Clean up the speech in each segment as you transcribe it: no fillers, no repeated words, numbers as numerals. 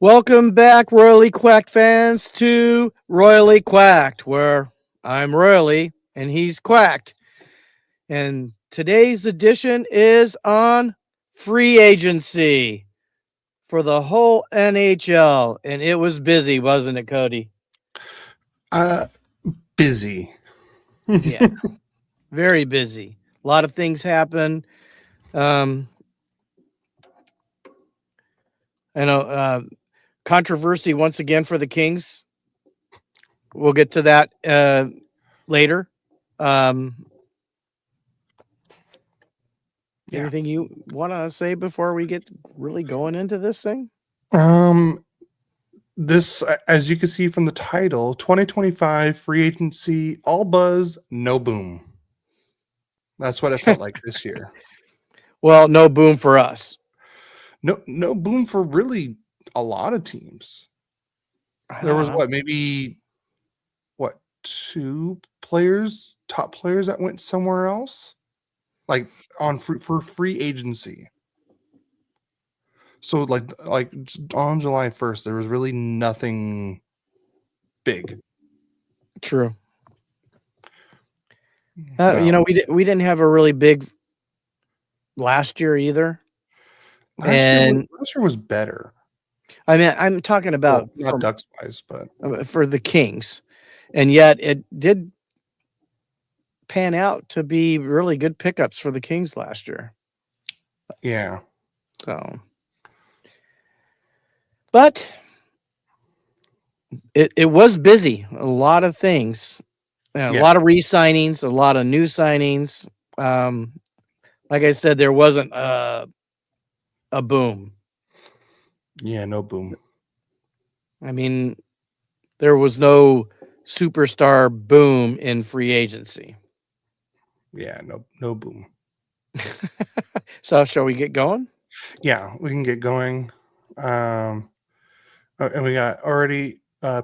Welcome back, Royally Quacked fans, to Royally Quacked, where I'm Royally and he's Quacked. And today's edition is on free agency for the whole NHL. And it was busy, wasn't it, Cody? Uh, Busy. Yeah, very busy. A lot of things happen. Um, I know controversy once again for the Kings. We'll get to that later. Um, Yeah. Anything you want to say before we get really going into this thing? Um, this, as you can see from the title, 2025 free agency, all buzz, no boom. That's what it felt like this year. Well, no boom for us. No boom for really a lot of teams. I There don't was know. what, two players, top players that went somewhere else, like for free agency. So like on July 1st, there was really nothing big. True. So We didn't have a really big last year either. And last year was better. I mean, I'm talking about Well, not Ducks wise, but for the Kings, and yet it did pan out to be really good pickups for the Kings last year. yeah. So, but it was busy. A lot of things, a Yeah. lot of re-signings, a lot of new signings. Like I said, there wasn't a boom. Yeah, no boom. I mean, there was no superstar boom in free agency. Yeah, no boom. So, shall we get going? Yeah, we can get going. And we got already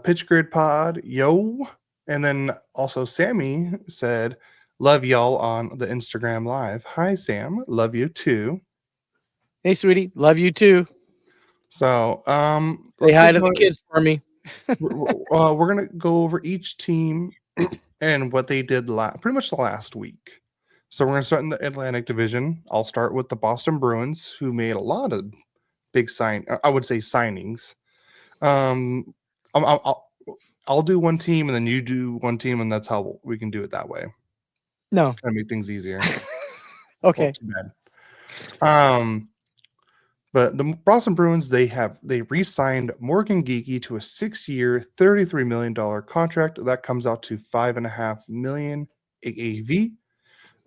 pitch grid pod, yo. And then also Sammy said, love y'all on the Instagram live. Hi Sam, love you too. Hey, sweetie, love you too. So Say let's hi get to the kids for me. we're gonna go over each team and what they did pretty much the last week. So we're gonna start in the Atlantic Division. I'll start with the Boston Bruins, who made a lot of big I would say signings. Um, I'll do one team and then you do one team, and that's how we can do it that way. No. Kind of make things easier. Well, Okay. too bad. But the Boston Bruins, they re-signed Morgan Geekie to a 6-year, $33 million contract. That comes out to $5.5 million AAV.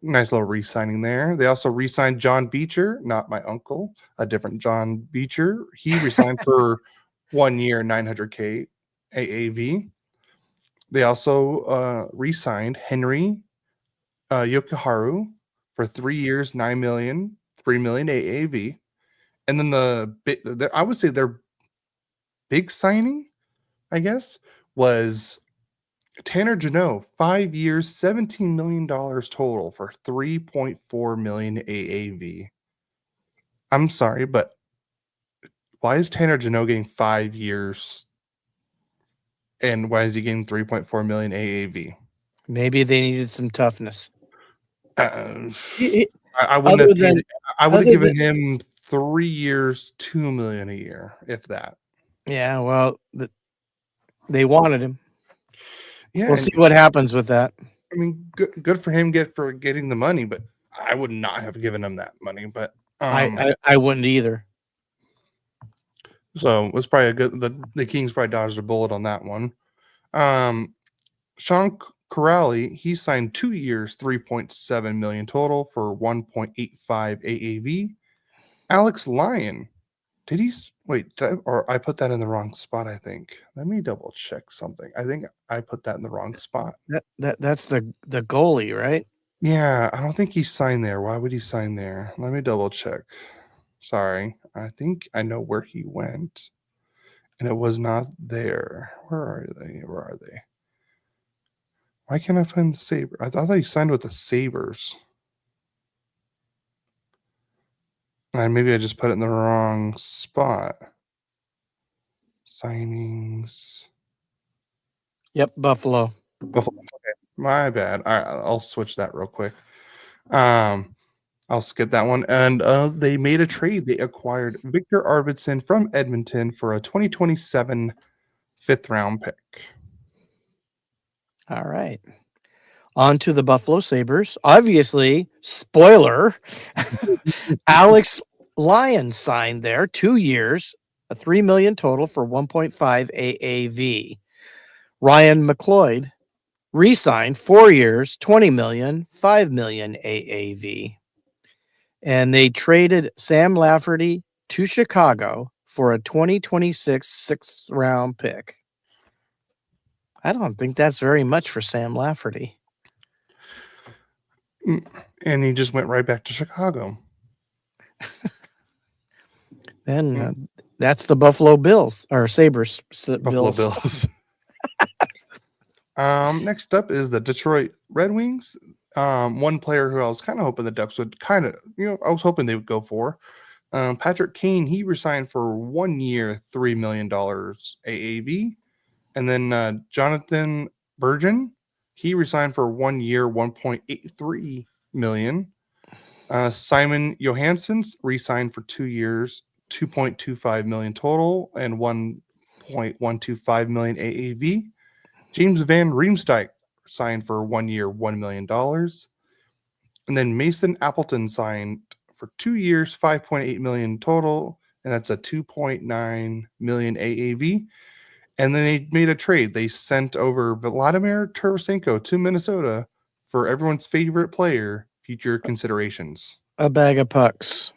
Nice little re-signing there. They also re-signed John Beecher, not my uncle, a different John Beecher. He re-signed for 1 year, $900K AAV. They also re-signed Henry Yokoharu for 3 years, $9 million, $3 million AAV. And then I would say their big signing, I guess, was Tanner Jeannot, 5 years, $17 million total for 3.4 million AAV. I'm sorry, but why is Tanner Jeannot getting 5 years and why is he getting 3.4 million AAV? Maybe they needed some toughness. I wouldn't have paid it. I would have other given than him 3 years, 2 million a year, if that. yeah, well, they wanted him. Yeah, We'll see what happens with that. I mean, good for him for getting the money, but I would not have given him that money. But I wouldn't either. so it was probably a good. The Kings probably dodged a bullet on that one. Sean Corrali, he signed 2 years, 3.7 million total for 1.85 AAV. Alex Lyon, did he wait? Or I put that in the wrong spot? I think. Let me double check something. I think I put that in the wrong spot. That's the goalie, right? Yeah, I don't think he signed there. Why would he sign there? Let me double check. Sorry. I think I know where he went. And it was not there. Where are they? Where are they? Why can't I find the Saber? I thought he signed with the Sabres. And maybe I just put it in the wrong spot. Signings. Yep, Buffalo. Buffalo. Okay, my bad. All right, I'll switch that real quick. I'll skip that one. And they made a trade. They acquired Victor Arvidsson from Edmonton for a 2027 fifth-round pick. All right. On to the Buffalo Sabres. Obviously, spoiler, Alex Lyon signed there 2 years, a $3 million total for 1.5 AAV. Ryan McLeod re-signed 4 years, 20 million, 5 million AAV. And they traded Sam Lafferty to Chicago for a 2026 sixth round pick. I don't think that's very much for Sam Lafferty. And he just went right back to Chicago. Then that's the Buffalo Bills or Sabres. Buffalo Bills. Next up is the Detroit Red Wings. One player who I was kind of hoping the Ducks would I was hoping they would go for. Patrick Kane, he resigned for 1 year, $3 million AAV. And then Jonathan Bergen, he resigned for 1 year, $1.83 million. Simon Johansson re-signed for 2 years, $2.25 million total, and $1.125 million AAV. James Van Riemsdyk signed for 1 year, $1 million. And then Mason Appleton signed for 2 years, $5.8 million total, and that's a $2.9 million AAV. And then they made a trade. They sent over Vladimir Tarasenko to Minnesota for everyone's favorite player, future considerations. A bag of pucks.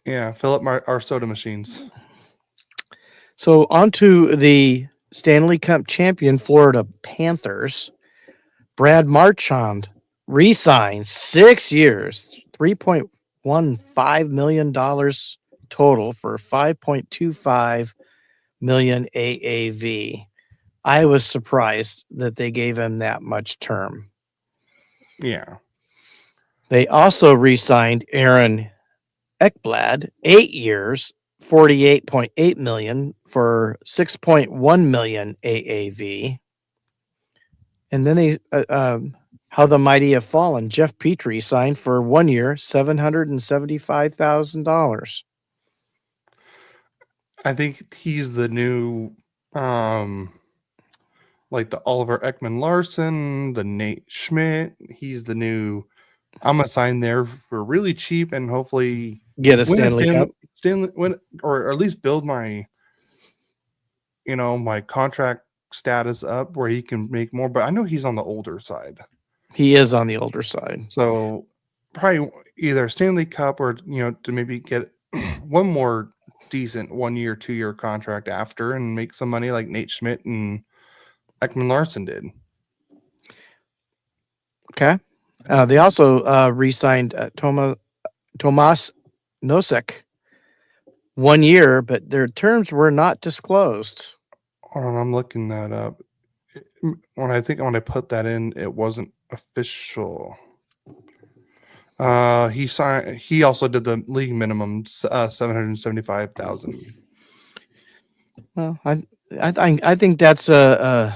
Yeah, fill up our soda machines. So on to the Stanley Cup champion Florida Panthers. Brad Marchand re-signs 6 years, $3.15 million total for 5.25 million AAV. I was surprised that they gave him that much term. Yeah. They also re-signed Aaron Ekblad 8 years, $48.8 million for 6.1 million AAV. And then they how the mighty have fallen. Jeff Petrie signed for 1 year, $775,000. I think he's the new like the Oliver Ekman Larson, the Nate Schmidt. He's the new I'm gonna sign there for really cheap and hopefully Get a Stanley Cup. Or at least build my my contract status up where he can make more. But I know he's on the older side. He is on the older side. So probably either Stanley Cup or to maybe get one more decent 1 year, 2 year contract after and make some money like Nate Schmidt and Ekman Larson did. Okay. They also re-signed Tomas Nosek 1 year, but their terms were not disclosed. Hold on, I'm looking that up. When I put that in, it wasn't official. He signed. He also did the league minimum, $775,000. Well, I think that's a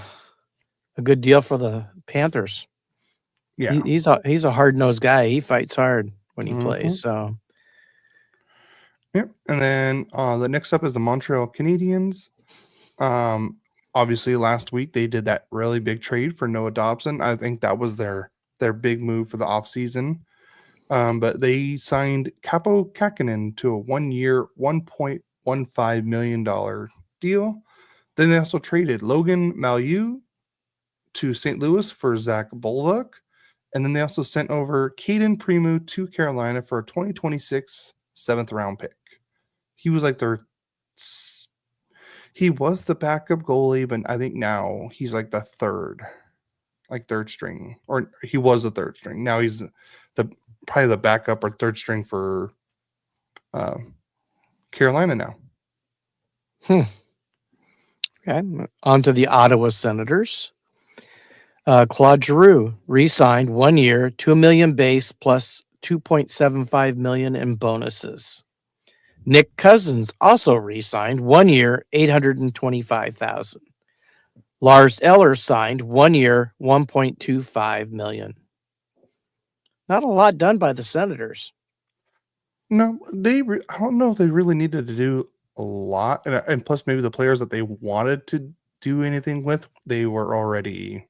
good deal for the Panthers. Yeah, He's a hard-nosed guy. He fights hard when he plays. So, yep. And then the next up is the Montreal Canadiens. Obviously, last week they did that really big trade for Noah Dobson. I think that was their big move for the offseason. But they signed Capo Kakinen to a 1 year, $1.15 million deal. Then they also traded Logan Mailloux to St. Louis for Zach Bolduc. And then they also sent over Caden Primo to Carolina for a 2026 seventh round pick. He was like he was the backup goalie, but I think now he's like the third string, or he was the third string. Now he's probably the backup or third string for Carolina now. Okay, on to the Ottawa Senators. Claude Giroux re-signed 1 year, $2 million base plus $2.75 million in bonuses. Nick Cousins also re-signed 1 year, 825,000. Lars Eller signed 1 year, 1.25 million. Not a lot done by the Senators. No, I don't know if they really needed to do a lot, and plus maybe the players that they wanted to do anything with, they were already,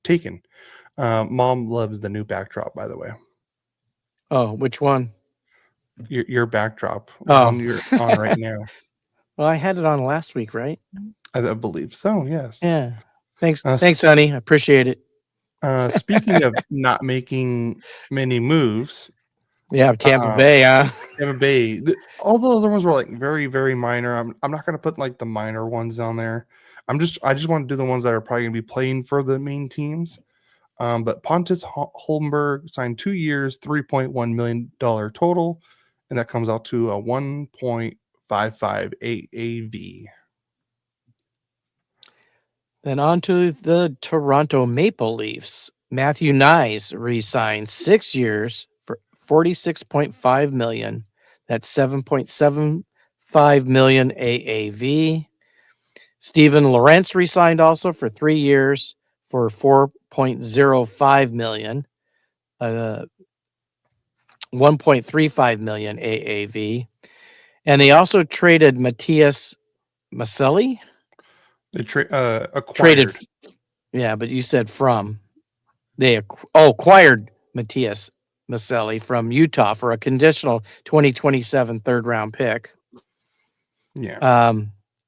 taken. Mom loves the new backdrop, by the way. Oh, which one? Your backdrop, the Oh. one you're on right now. Well, I had it on last week, right? I believe so. Yes. Yeah. Thanks, Uh, thanks, honey. I appreciate it. Speaking of not making many moves, Yeah, Tampa Bay. Tampa Bay. All the other ones were like very, very minor. I'm not gonna put like the minor ones on there. I just want to do the ones that are probably gonna be playing for the main teams. But Pontus Holmberg signed 2 years, $3.1 million total, and that comes out to a 1.55 AAV. Then on to the Toronto Maple Leafs. Matthew Nyes re-signed 6 years for 46.5 million. That's 7.75 million AAV. Steven Lorentz re-signed also for 3 years for 4.05 million. 1.35 million AAV. And they also traded Matthias Maselli. They acquired. Traded, yeah, but you said from. They acquired Matthias Maselli from Utah for a conditional 2027 third round pick. Yeah.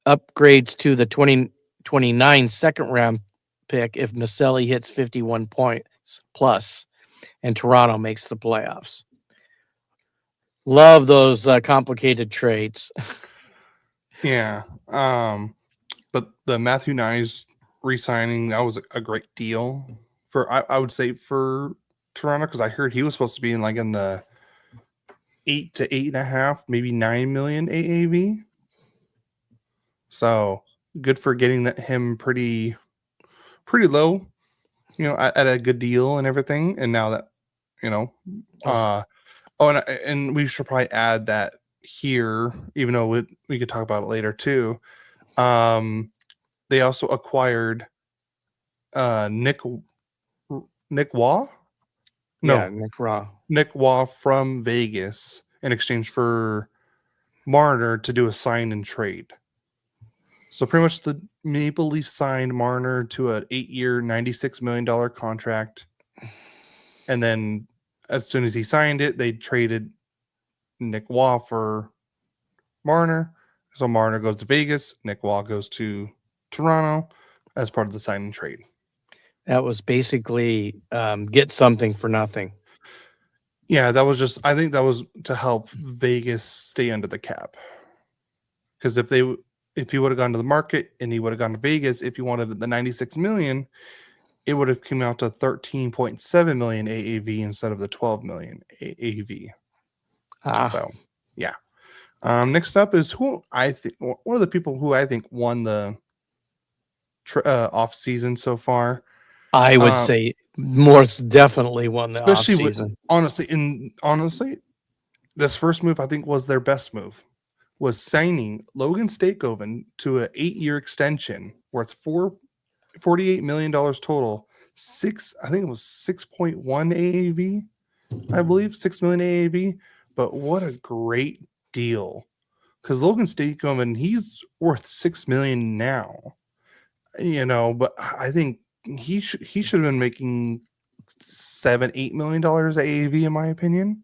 Upgrades to the 2029 second round pick if Maselli hits 51 points plus and Toronto makes the playoffs. Love those complicated trades. Yeah. But the Matthew Nyes re-signing, that was a great deal for I would say for Toronto, because I heard he was supposed to be in the 8 to 8.5, maybe 9 million AAV. So good for getting him pretty low, at a good deal and everything. And now that, and we should probably add that here, even though we could talk about it later too. They also acquired Nick Waugh? Yeah, No, Nick Raw. Nick Waugh from Vegas in exchange for Marner to do a sign and trade. So pretty much the Maple Leafs signed Marner to an 8-year, $96 million contract. And then as soon as he signed it, they traded Nick Waugh for Marner. So Marner goes to Vegas. Nick Waugh goes to Toronto as part of the sign and trade. That was basically get something for nothing. Yeah, I think that was to help Vegas stay under the cap. Because if he would have gone to the market and he would have gone to Vegas, if he wanted the 96 million, it would have come out to 13.7 million AAV instead of the 12 million AAV. So, yeah. Next up is who I think one of the people who I think won the off season so far. I would say most definitely won the off season. Honestly, this first move I think was their best move. Was signing Logan Stakeoven to an 8-year extension worth $48 million total. I think it was 6.1 AAV, I believe, 6 million AAV. But what a great deal. Because Logan Stakeoven, he's worth 6 million now. But I think he should have been making $7-8 million AAV in my opinion.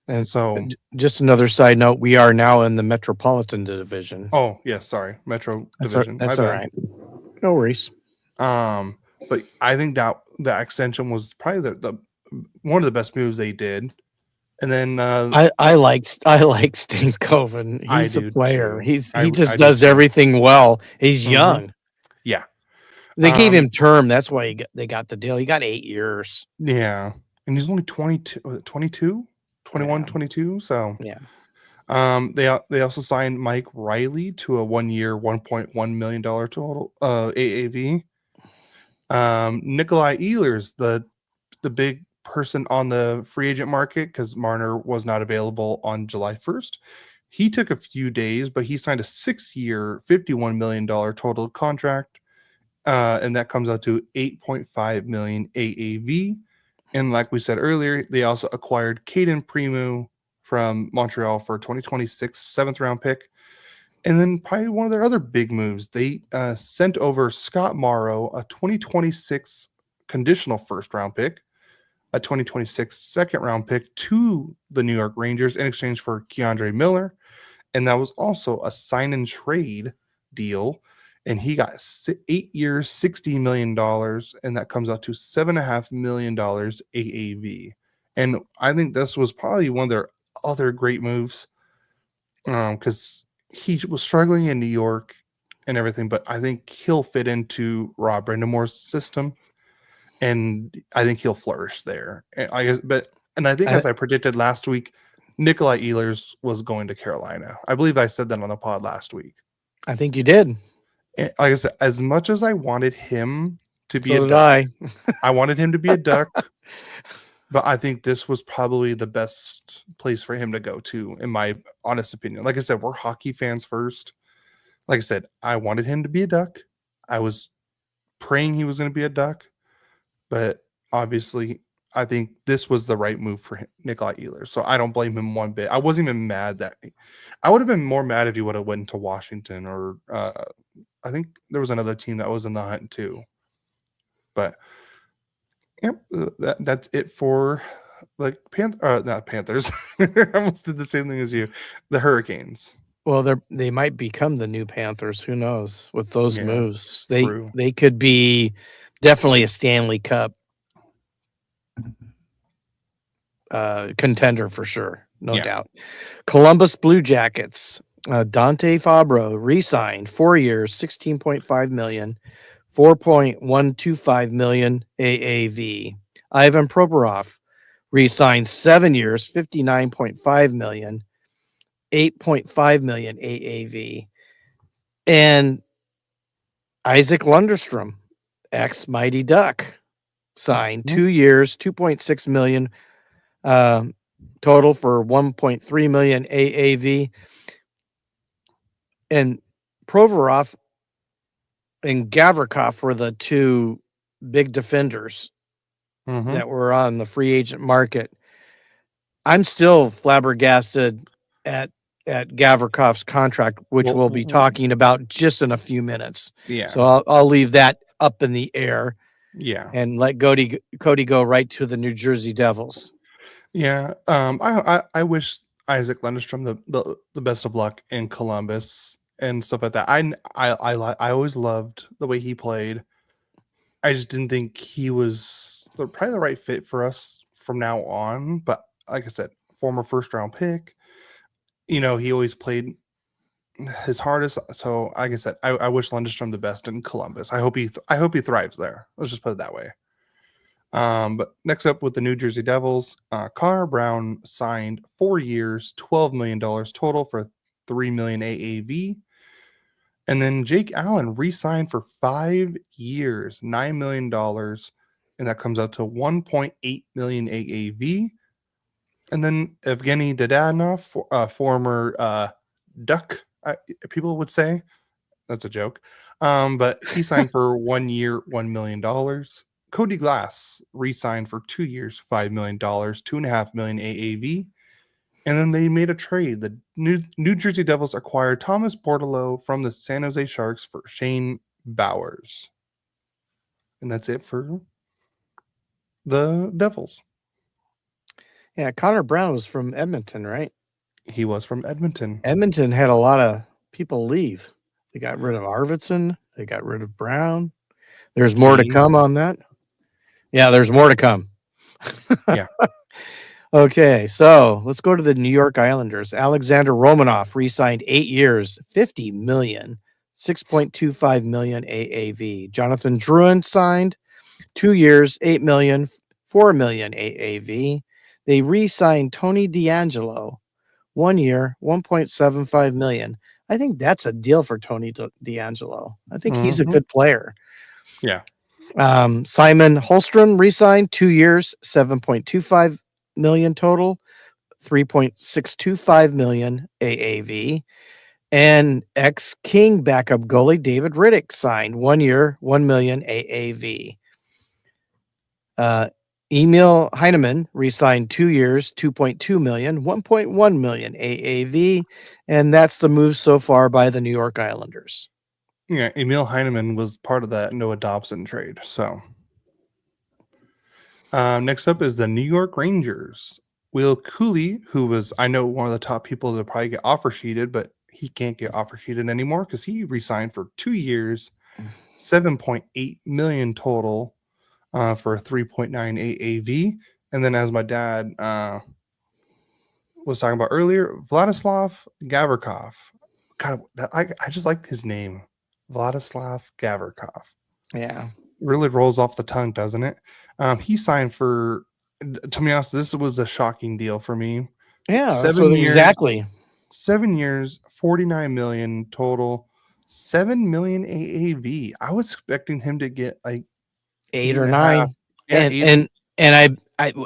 And so just another side note, we are now in the Metropolitan Division. Oh, yeah, sorry. Metro Division. That's all right. No worries. But I think that extension was probably the one of the best moves they did. And then I like Stankoven. He's a player. Too. He just does everything well. He's young. Yeah. They gave him term. That's why they got the deal. He got 8 years. Yeah. And he's only 22, 21, yeah. 22. So yeah. They also signed Mike Riley to a 1-year, $1.1 million total AAV. Nikolai Ehlers, the big person on the free agent market because Marner was not available on July 1st. He took a few days, but he signed a 6-year, $51 million total contract. And that comes out to $8.5 million AAV. And like we said earlier, they also acquired Caden Primo from Montreal for a 2026 seventh round pick. And then probably one of their other big moves, they sent over Scott Morrow, a 2026 conditional first round pick, a 2026 second round pick to the New York Rangers in exchange for Keandre Miller. And that was also a sign and trade deal. And he got 8 years, $60 million. And that comes out to $7.5 million AAV. And I think this was probably one of their other great moves because he was struggling in New York and everything. But I think he'll fit into Rob Brandamore's system. And I think he'll flourish there. And I think, as I predicted last week, Nikolai Ehlers was going to Carolina. I believe I said that on the pod last week. I think you did. And like I said, as much as I wanted him to be So a did Duck, I wanted him to be a Duck, but I think this was probably the best place for him to go to, in my honest opinion. Like I said, we're hockey fans first. Like I said, I wanted him to be a Duck. I was praying he was going to be a Duck, but obviously I think this was the right move for Nikolai Ehlers. So I don't blame him one bit. I wasn't even mad that I would have been more mad if he would have went to Washington or I think there was another team that was in the hunt too. But yep, that's it for like not Panthers. I almost did the same thing as you. The Hurricanes. Well, they might become the new Panthers. Who knows? With those moves, true. they could be definitely a Stanley Cup contender for sure, no doubt. Columbus Blue Jackets. Dante Fabro re-signed 4 years, $16.5 million, $4.125 million AAV. Ivan Provorov re-signed 7 years, $59.5 million, $8.5 million AAV. And Isaac Lundstrom, ex-Mighty Duck, signed 2 years, $2.6 million total for $1.3 million AAV. And Provorov and Gavrikov were the two big defenders that were on the free agent market. I'm still flabbergasted at Gavrikov's contract, which we'll be talking about just in a few minutes. Yeah. So I'll leave that up in the air. Yeah. And let Cody go right to the New Jersey Devils. Yeah. I wish Isaac Lundstrom the best of luck in Columbus and stuff like that. I always loved the way he played. I just didn't think he was probably the right fit for us from now on. But like I said, former first round pick, he always played his hardest. So like I said, I wish Lundstrom the best in Columbus. I hope he thrives there. Let's just put it that way. But next up with the New Jersey Devils, Connor Brown signed 4 years, $12 million total for $3 million AAV. And then Jake Allen re-signed for 5 years, $9 million. And that comes out to $1.8 million AAV. And then Evgeny Dadonov, former Duck, people would say. That's a joke. But he signed for 1 year, $1 million. Cody Glass re-signed for 2 years, $5 million, $2.5 million AAV. And then they made a trade. The New Jersey Devils acquired Thomas Bordelot from the San Jose Sharks for Shane Bowers. And that's it for the Devils. Yeah, Connor Brown was from Edmonton, right? He was from Edmonton. Edmonton had a lot of people leave. They got rid of Arvidsson. They got rid of Brown. There's more to come on that. Yeah, there's more to come. Yeah. Okay, so let's go to the New York Islanders. Alexander Romanov re-signed 8 years, $50 million, $6.25 million AAV. Jonathan Drouin signed 2 years, $8 million, $4 million AAV. They re-signed Tony DeAngelo, 1 year, $1.75 million. I think that's a deal for Tony DeAngelo. I think he's a good player. Yeah. Simon Holstrom re-signed 2 years, 7.25 million total, 3.625 million AAV. And ex-King backup goalie David Riddick signed 1 year, 1 million AAV. Emil Heinemann re-signed 2 years, 2.2 million, 1.1 million AAV, and that's the move so far by the New York Islanders. Yeah, Emil Heinemann was part of that Noah Dobson trade. So next up is the New York Rangers. Will Cooley, who was, I know, one of the top people to probably get offer sheeted, but he can't get offer sheeted anymore because he resigned for 2 years, 7.8 million total for a 3.9 AAV. And then, as my dad was talking about earlier, Vladislav Gavrikov. God, I just like his name, Vladislav Gavrikov. Yeah. Really rolls off the tongue, doesn't it? He signed for, to be honest, this was a shocking deal for me. Yeah, that's 7 what years, exactly. 7 years, 49 million total, 7 million AAV. I was expecting him to get like 8 or 8.5. 9. Yeah, And 8. and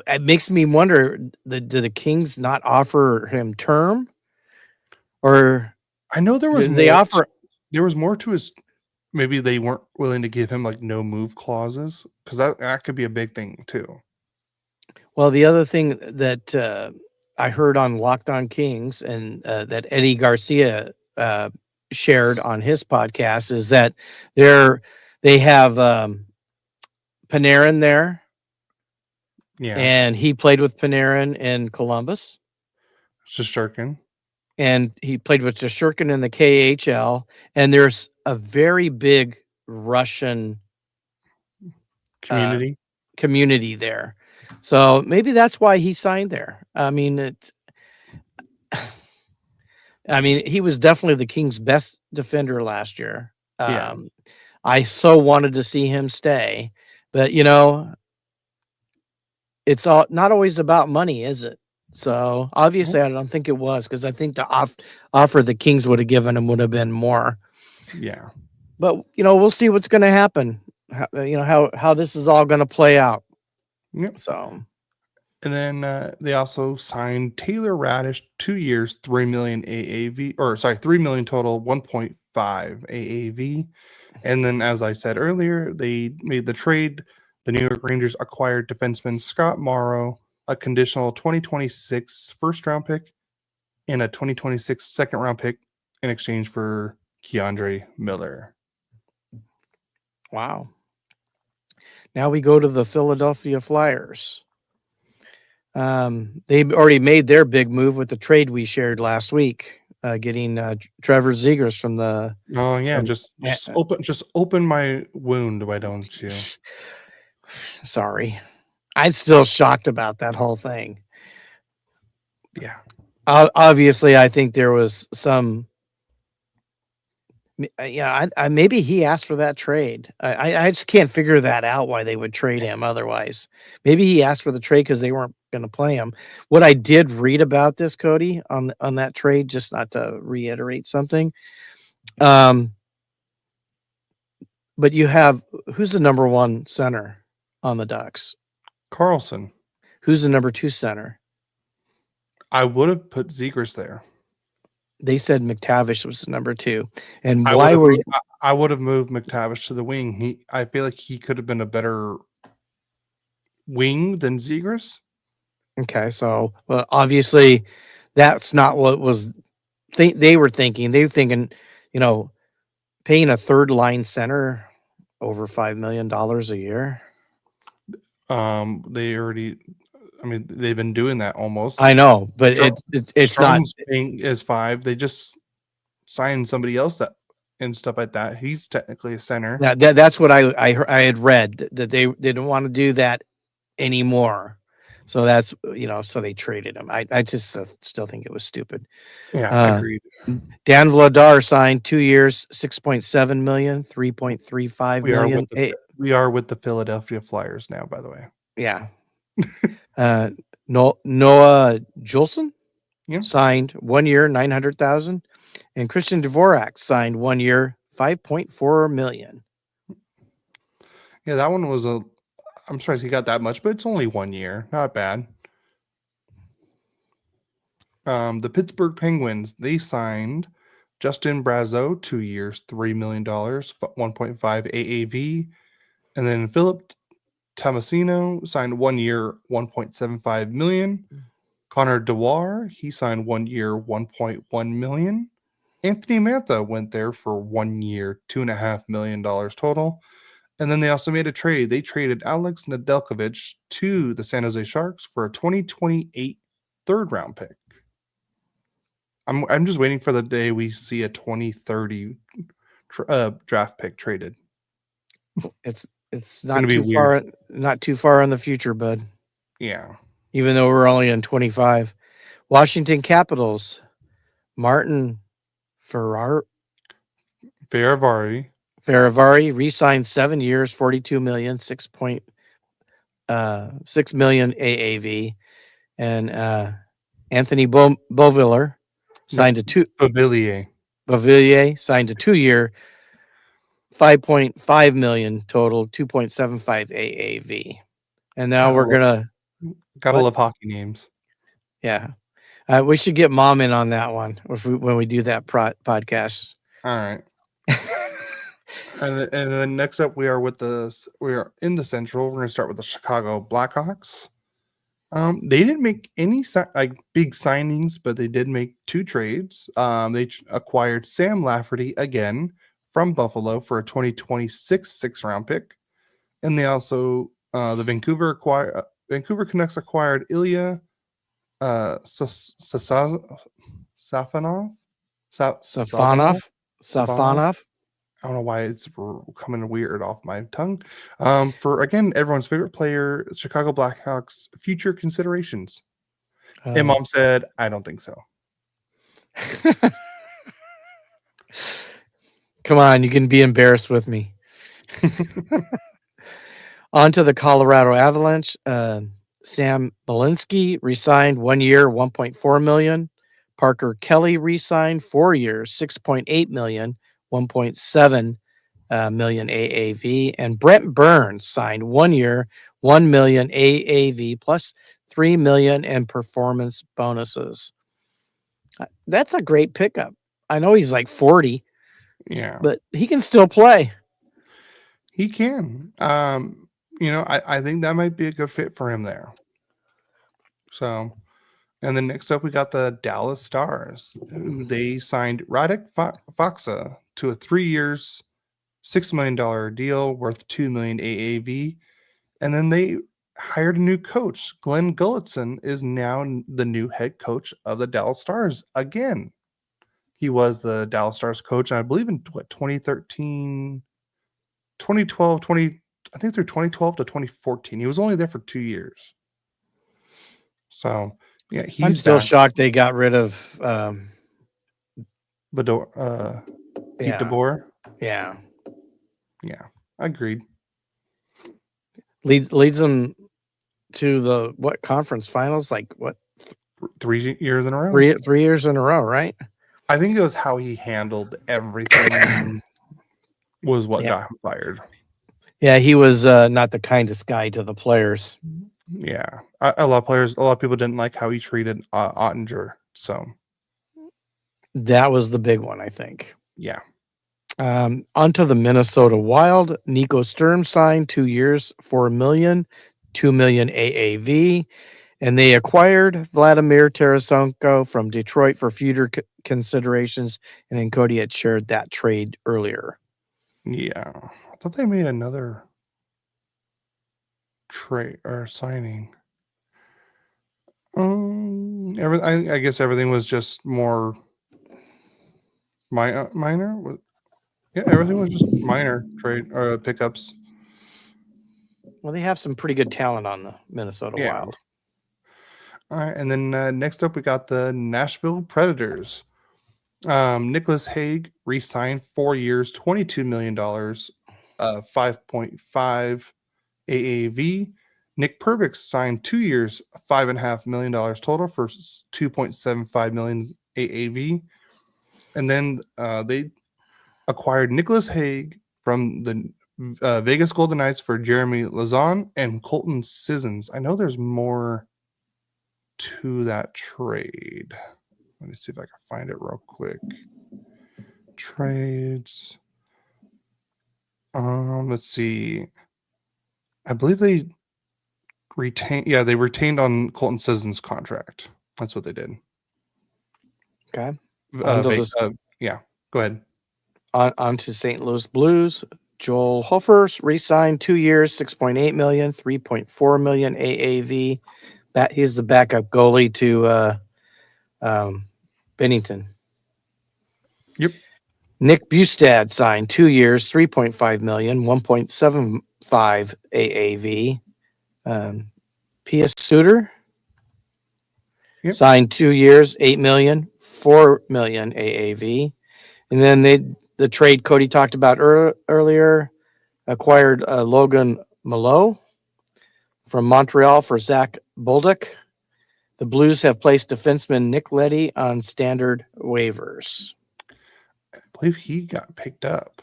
it makes me wonder, do the Kings not offer him term, or I know there was do they more. offer? There was more to his. Maybe they weren't willing to give him like no move clauses, because that could be a big thing too. Well, the other thing that I heard on Locked On Kings, and that Eddie Garcia shared on his podcast, is that they have Panarin there, Yeah, and he played with Panarin in Columbus, Shesterkin. and he played with Shurkin in the KHL, and there's a very big Russian Community. community there. So maybe that's why he signed there. I mean, he was definitely the Kings' best defender last year. Yeah. I so wanted to see him stay, but it's all not always about money, is it? So obviously, I don't think it was, because I think the offer the Kings would have given him would have been more. Yeah. But we'll see what's going to happen. How this is all going to play out. Yep. So, And then they also signed Taylor Radish 2 years, 3 million AAV, or sorry, 3 million total, 1.5 AAV. And then, as I said earlier, they made the trade. The New York Rangers acquired defenseman Scott Morrow, a conditional 2026 first round pick, and a 2026 second round pick in exchange for Keandre Miller. wow. Now we go to the Philadelphia Flyers. They already made their big move with the trade we shared last week, getting Trevor Zegras from the. Oh yeah, from- just eh, open my wound, why don't you? Sorry, I'm still shocked about that whole thing. Yeah. Obviously, I think there was some. Yeah, maybe he asked for that trade. I just can't figure that out, why they would trade him otherwise. Maybe he asked for the trade because they weren't going to play him. What I did read about this, Cody, on that trade, just not to reiterate something. But you have, who's the number 1 center on the Ducks? Carlson. Who's the number 2 center? I would have put Zegras there. They said McTavish was the number 2. And I why were you? would have moved McTavish to the wing. I feel like he could have been a better wing than Zegras. Okay, so obviously that's not what was they were thinking. They were thinking, paying a third line center over $5 million a year. They already, I mean, they've been doing that almost. I know, but it's not. Strom's paying is 5. They just signed somebody else and stuff like that. He's technically a center. That's what I had read, that they didn't want to do that anymore. So that's so they traded him. I just still think it was stupid. Yeah, agreed. Dan Vladar signed 2 years, 6.7 million, 3.35 million. We are with the Philadelphia Flyers now, by the way. Yeah. Noah Juleson signed 1 year, 900,000, and Christian Dvorak signed 1 year, 5.4 million. Yeah, that one was a. I'm surprised he got that much, but it's only 1 year. Not bad. The Pittsburgh Penguins, they signed Justin Brazeau, 2 years, $3 million, 1.5 AAV. And then Philip Tomasino signed 1 year, 1.75 million. Connor Dewar, he signed 1 year, 1.1 million. Anthony Mantha went there for 1 year, $2.5 million total. And then they also made a trade. They traded Alex Nedeljkovic to the San Jose Sharks for a 2028 third round pick. I'm just waiting for the day we see a 2030 draft pick traded. It's It's gonna not be too weird. far in the future, bud. Yeah. Even though we're only in 25. Washington Capitals, Martin Ferrar Faravari. Faravari re-signed 7 years, 42 million, 6 million AAV, and Anthony Beauvillier signed a two. Bavillier. Beauvillier signed a 2 year, 5.5 million total, 2.75 AAV. And now Gotta we're love, gonna gotta what? love hockey names. Yeah, we should get mom in on that one when we do that podcast. All right. And then next up, we are in the Central. We're gonna start with the Chicago Blackhawks. They didn't make any big signings, but they did make two trades. They acquired Sam Lafferty again from Buffalo for a 2026 sixth-round pick, and they also the Vancouver Canucks acquired Ilya Safanov. Safanov. Safanov. Safanov. I don't know why it's coming weird off my tongue. For again, everyone's favorite player, Chicago Blackhawks future considerations. And mom said, I don't think so. Come on, you can be embarrassed with me. On to the Colorado Avalanche. Sam Belinsky resigned 1 year, 1.4 million. Parker Kelly resigned 4 years, 6.8 million, 1.7 million AAV. And Brent Burns signed 1 year, 1 million AAV plus 3 million in performance bonuses. That's a great pickup. I know he's like 40, Yeah, but he can still play. he can. I think that might be a good fit for him there. So, and then next up, we got the Dallas Stars. They signed Radek Faksa to a 3 years, $6 million deal worth 2 million AAV. And then they hired a new coach. Glenn Gulletson is now the new head coach of the Dallas Stars again. He was the Dallas Stars coach, I believe in 2013, 2012, I think through 2012 to 2014. He was only there for 2 years. So, yeah, he's I'm still back. shocked they got rid of Pete yeah. DeBoer. Yeah. Yeah, agreed. Leads them to the what conference finals? Like what 3 years in a row. 3 years in a row, right? I think it was how he handled everything was what got him fired. Yeah, he was not the kindest guy to the players. Yeah, a lot of people didn't like how he treated Ottinger. So that was the big one, I think. Yeah. Onto the Minnesota Wild. Nico Sturm signed 2 years, 4 million, 2 million AAV, and they acquired Vladimir Tarasenko from Detroit for future considerations. And then Cody had shared that trade earlier. Yeah, I thought they made another trade or signing. I guess everything was just more minor. Yeah, everything was just minor trade or pickups. Well, they have some pretty good talent on the Minnesota Wild. All right, and then next up we got the Nashville Predators. Nicholas Hague re-signed 4 years, $22 million, 5.5 AAV. Nick Perbix signed 2 years, $5.5 million total for 2.75 million AAV. And then they acquired Nicholas Hague from the Vegas Golden Knights for Jeremy Lazon and Colton Sissons. I know there's more to that trade. Let me see if I can find it real quick. Trades. Let's see. I believe they retained. Yeah, they retained on Colton Sissons' contract. That's what they did. Okay. Yeah, go ahead. On to St. Louis Blues. Joel Hofer re-signed 2 years, $6.8 million, $3.4 million AAV. He's the backup goalie to Bennington. Yep. Nick Bustad signed 2 years, $3.5 million, $1.75 AAV. P.S. Suter signed 2 years, $8 million, $4 million AAV. And then the trade Cody talked about earlier acquired Logan Malo from Montreal for Zach Bolduc. The Blues have placed defenseman Nick Leddy on standard waivers. I believe he got picked up.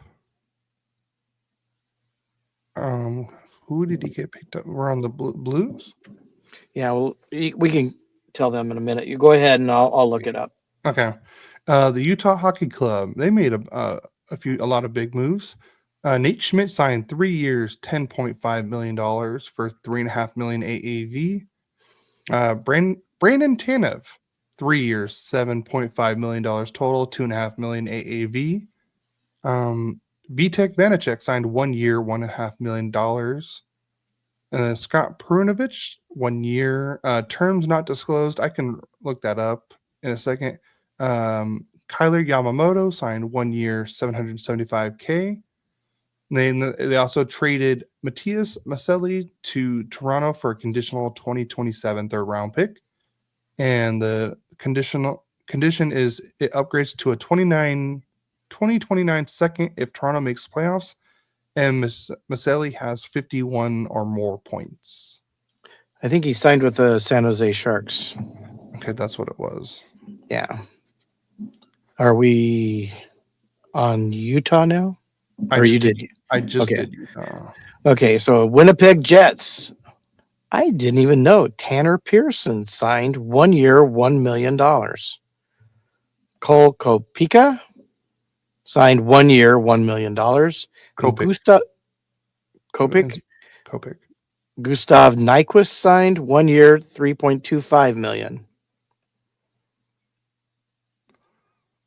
Who did he get picked up? We're on the Blues? Yeah, well, we can tell them in a minute. You go ahead and I'll look it up. Okay. The Utah Hockey Club, they made a lot of big moves. Nate Schmidt signed 3 years, $10.5 million for $3.5 million AAV. Brandon Tanev, 3 years, $7.5 million total, $2.5 million AAV. Vitek Vanacek signed 1 year, $1.5 million. Scott Perunovich, 1 year, terms not disclosed. I can look that up in a second. Kyler Yamamoto signed 1 year, $775K. They also traded Matthias Maselli to Toronto for a conditional 2027 third round pick. And the condition is it upgrades to a 2029 second if Toronto makes playoffs, and Maselli has 51 or more points. I think he signed with the San Jose Sharks. Okay, that's what it was. Yeah. Are we on Utah now? I just did Utah. Okay, so Winnipeg Jets. I didn't even know Tanner Pearson signed 1 year, $1 million. Cole Kopika signed 1 year, $1 million. Kopik. Gustav Nyquist signed 1 year, $3.25 million.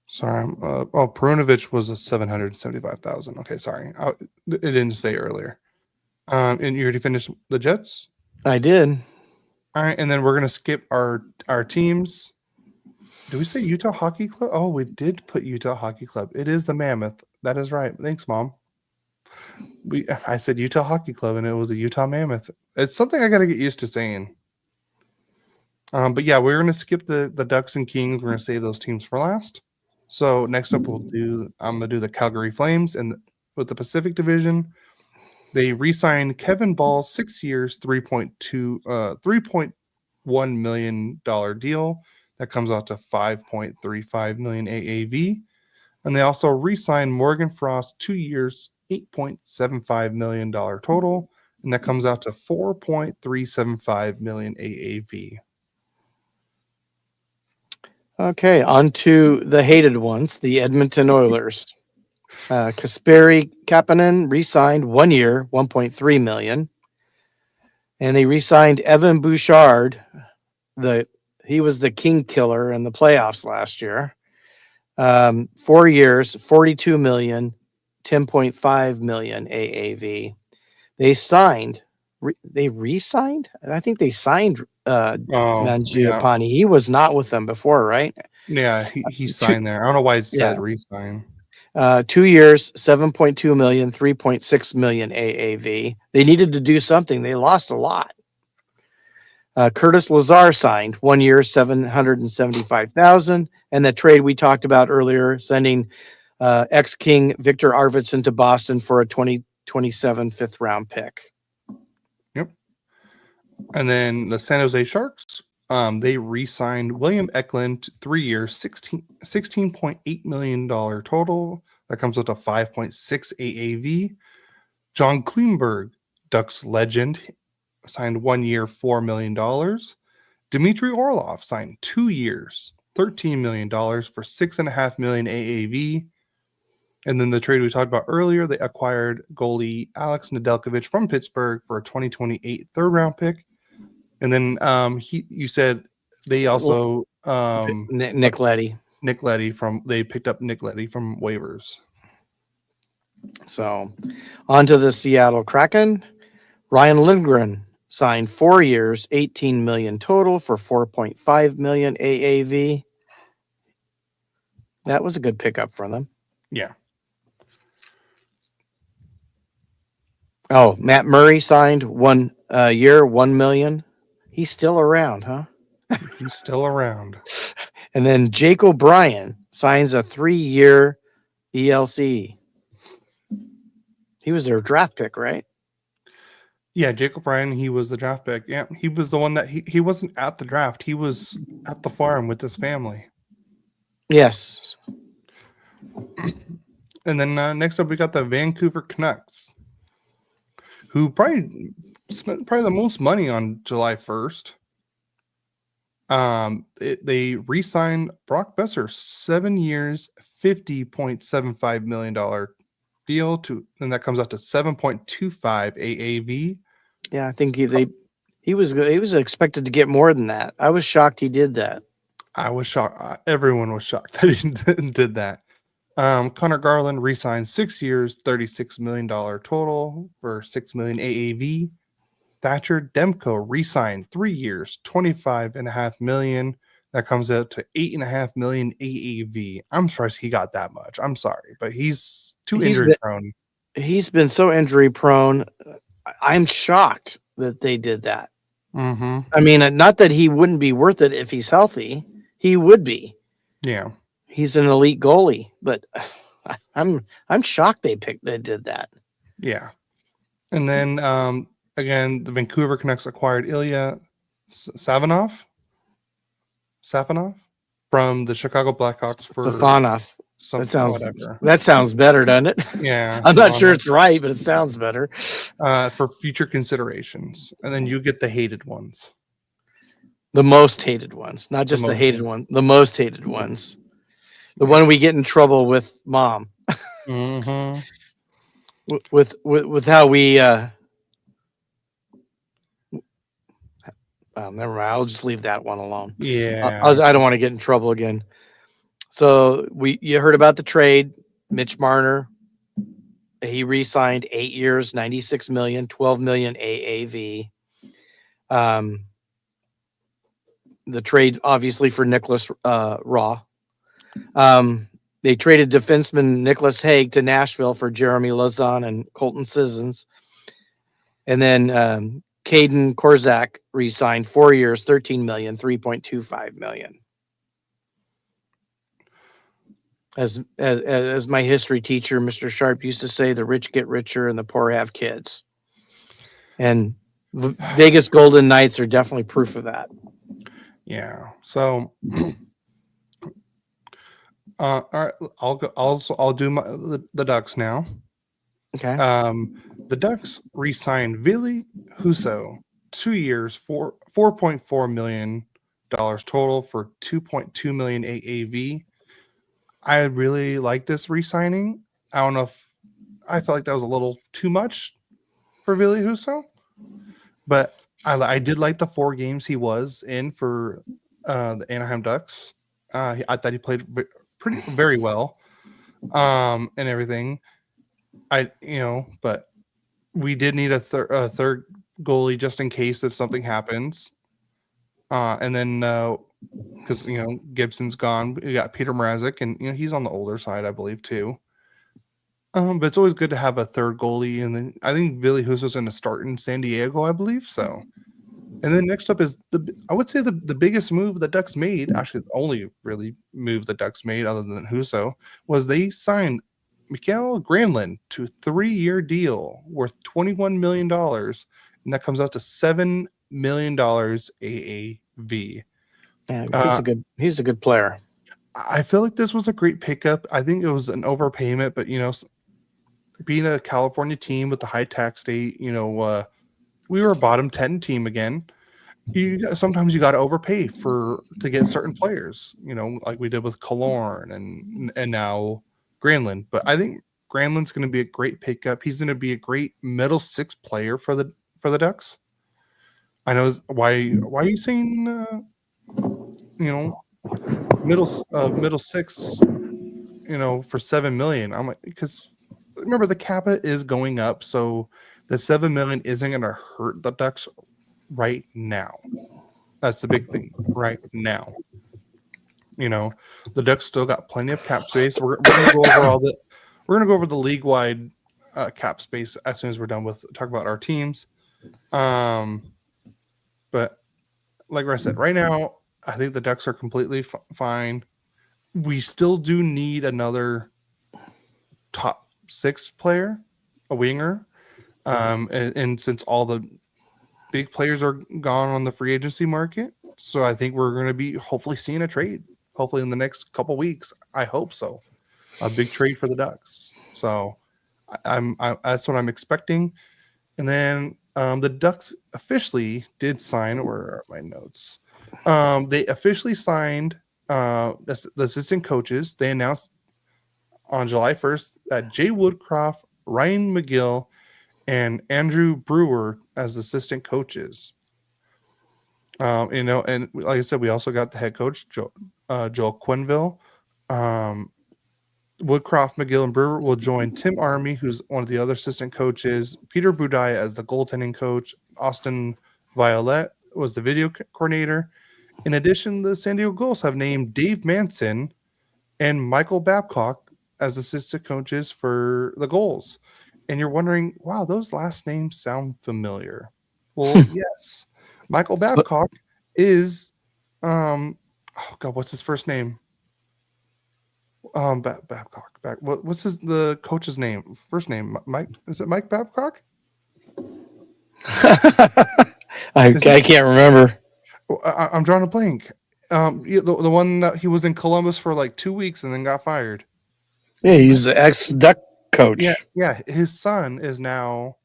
Sorry, Perunovich was a $775,000. Okay, sorry, it didn't say earlier. And you already finished the Jets? I did. All right, and then we're gonna skip our teams. Did we say Utah Hockey Club? Oh, we did put Utah Hockey Club. It is the Mammoth. That is right. Thanks, Mom. I said Utah Hockey Club, and it was a Utah Mammoth. It's something I got to get used to saying. But yeah, we're going to skip the Ducks and Kings. We're going to save those teams for last. So next up, I'm going to do the Calgary Flames, and with the Pacific Division, they re-signed Kevin Ball 6 years, $3.1 million deal that comes out to $5.35 million AAV. And they also re-signed Morgan Frost 2 years, $8.75 million total, and that comes out to $4.375 million AAV. Okay, on to the hated ones, the Edmonton Oilers. Kasperi Kapanen re-signed 1 year, $1.3 million. And they re-signed Evan Bouchard. He was the king killer in the playoffs last year. 4 years, $42 million, $10.5 million AAV. They re-signed? I think they signed Mangiapane. Yeah. He was not with them before, right? Yeah, he signed there. I don't know why it said re-sign. 2 years, $7.2 million, $3.6 million AAV. They needed to do something. They lost a lot. Curtis Lazar signed 1 year, $775,000, and the trade we talked about earlier, sending ex-King Victor Arvidsson to Boston for a 2027 fifth-round pick. Yep. And then the San Jose Sharks, they re-signed William Eklund 3 years, $16.8 million total. That comes up to 5.6 AAV. John Klingberg, Ducks legend, signed 1 year, $4 million. Dmitry Orlov signed 2 years, $13 million for $6.5 million AAV. And then the trade we talked about earlier, they acquired goalie Alex Nedeljkovic from Pittsburgh for a 2028 third-round pick. And then you said they also Nick Leddy. they picked up Nick Leddy from waivers. So on to the Seattle Kraken. Ryan Lindgren signed 4 years, $18 million total for $4.5 million AAV. That was a good pickup for them. Yeah. Oh, Matt Murray signed 1 year, $1 million. He's still around, huh? He's still around. And then Jake O'Brien signs a 3-year ELC. He was their draft pick, right? Yeah, Jake O'Brien, he was the draft pick. Yeah, he was the one that he wasn't at the draft. He was at the farm with his family. Yes. And then next up, we got the Vancouver Canucks, who probably spent the most money on July 1st. They re-signed Brock Besser, 7 years, $50.75 million deal and that comes out to 7.25 AAV. Yeah, I think he was expected to get more than that. I was shocked he did that. I was shocked. Everyone was shocked that he did that. Connor Garland re-signed 6 years, $36 million total for $6 million AAV. Thatcher Demko re-signed 3 years, $25.5 million. That comes out to $8.5 million AAV. I'm surprised he got that much. I'm sorry, but he's injury prone. He's been so injury prone. I'm shocked that they did that. Mm-hmm. I mean, not that he wouldn't be worth it if he's healthy. He would be. Yeah. He's an elite goalie, but I'm shocked they did that. Yeah. And then again, the Vancouver Canucks acquired Ilya Safonov from the Chicago Blackhawks for Safonov. That sounds better, doesn't it? Yeah. I'm not sure it's right, but it sounds better. For future considerations. And then you get the hated ones. The most hated ones, not just the hated one, the most hated ones. The one we get in trouble with mom. Mm-hmm. with how we never mind. I'll just leave that one alone. Yeah. I don't want to get in trouble again. So you heard about the trade, Mitch Marner. He re-signed 8 years, $96 million, $12 million AAV. The trade, obviously, for Nicholas Raw. They traded defenseman Nicholas Hague to Nashville for Jeremy Lauzon and Colton Sissons. And then Caden Korzak re-signed 4 years, $13 million, $3.25 million. As my history teacher, Mr. Sharp, used to say, the rich get richer and the poor have kids. And Vegas Golden Knights are definitely proof of that. Yeah. So, all right, I'll do the Ducks now. Okay. The Ducks re-signed Ville Husso, 2 years, $4.4 million total for $2.2 million AAV. I really like this re-signing. I don't know if I felt like that was a little too much for Ville Husso, but I did like the 4 games he was in for the Anaheim Ducks. I thought he played very well, and everything. But we did need a third goalie just in case if something happens. And then because Gibson's gone, we got Peter Mrazek, and he's on the older side, I believe, too. But it's always good to have a third goalie, and then I think Ville Husso's going to start in San Diego, I believe. So, and then next up is I would say the biggest move the Ducks made, actually the only really move the Ducks made other than Husso, was they signed Mikael Granlund to a 3-year deal worth $21 million, and that comes out to $7 million AAV. Yeah, he's a good player. I feel like this was a great pickup. I think it was an overpayment, but being a California team with the high tax state, we were a bottom 10 team again. Sometimes you got to overpay to get certain players, like we did with Killorn and now Granlund. But I think Granlund's going to be a great pickup. He's going to be a great middle six player for the Ducks. I know why are you saying middle six, for 7 million? I'm like, because remember the Kappa is going up, so the 7 million isn't going to hurt the Ducks right now. That's the big thing right now. The Ducks still got plenty of cap space. We're going to go over the league wide cap space as soon as we're done with talking about our teams. But like I said, right now I think the Ducks are completely fine. We still do need another top 6 player, a winger, and since all the big players are gone on the free agency market, so I think we're going to be hopefully seeing a trade. Hopefully in the next couple weeks, I hope so. A big trade for the Ducks. So that's what I'm expecting. And then the Ducks officially did sign. Where are my notes? They officially signed the assistant coaches. They announced on July 1st that Jay Woodcroft, Ryan McGill, and Andrew Brewer as assistant coaches. And like I said, we also got the head coach, Joel Quenneville. Woodcroft, McGill, and Brewer will join Tim Army, who's one of the other assistant coaches, Peter Budai as the goaltending coach, Austin Violet was the video coordinator. In addition, the San Diego Gulls have named Dave Manson and Michael Babcock as assistant coaches for the Gulls. And you're wondering, wow, those last names sound familiar. Well, yes. Michael Babcock is what's his first name? Babcock. What's the coach's name? First name? Mike? Is it Mike Babcock? I can't remember. I'm drawing a blank. The one that he was in Columbus for like 2 weeks and then got fired. Yeah, he's the ex-Duck coach. Yeah. His son is now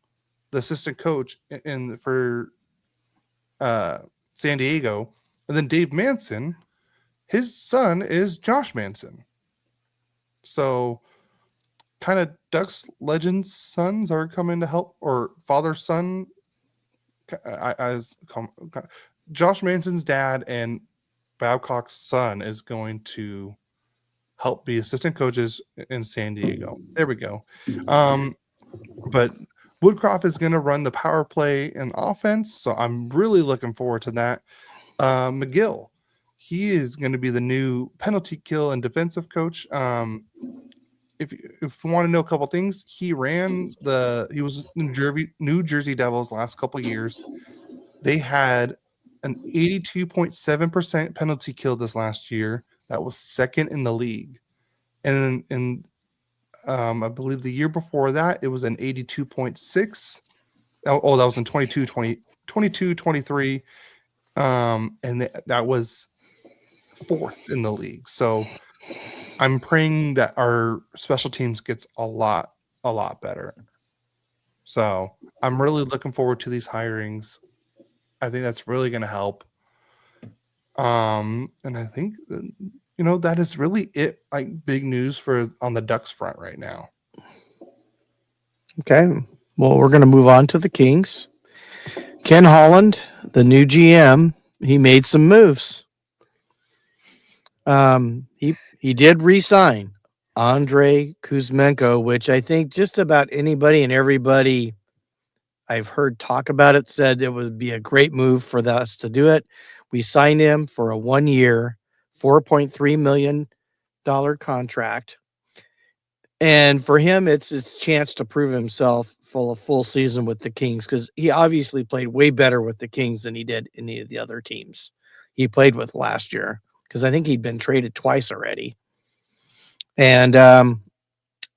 the assistant coach for San Diego, and then Dave Manson, his son is Josh Manson. So, kind of Ducks legends' sons are coming to help, or father's son. Josh Manson's dad and Babcock's son is going to help be assistant coaches in San Diego. There we go. But Woodcroft is going to run the power play and offense, so I'm really looking forward to that. McGill, he is going to be the new penalty kill and defensive coach. If you want to know a couple things, he was New Jersey Devils last couple years. They had an 82.7% penalty kill this last year. That was second in the league. And I believe the year before that, it was an 82.6. Oh, that was in 22-23. And that was fourth in the league. So I'm praying that our special teams gets a lot better. So I'm really looking forward to these hirings. I think that's really going to help. And I think that is really it. Like big news on the Ducks front right now. Okay. Well, we're going to move on to the Kings. Ken Holland, the new GM, he made some moves. He did re-sign Andrei Kuzmenko, which I think just about anybody and everybody I've heard talk about it said it would be a great move for us to do it. We signed him for a 1-year, $4.3 million contract. And for him, it's his chance to prove himself for a full season with the Kings, because he obviously played way better with the Kings than he did any of the other teams he played with last year, because I think he'd been traded twice already. And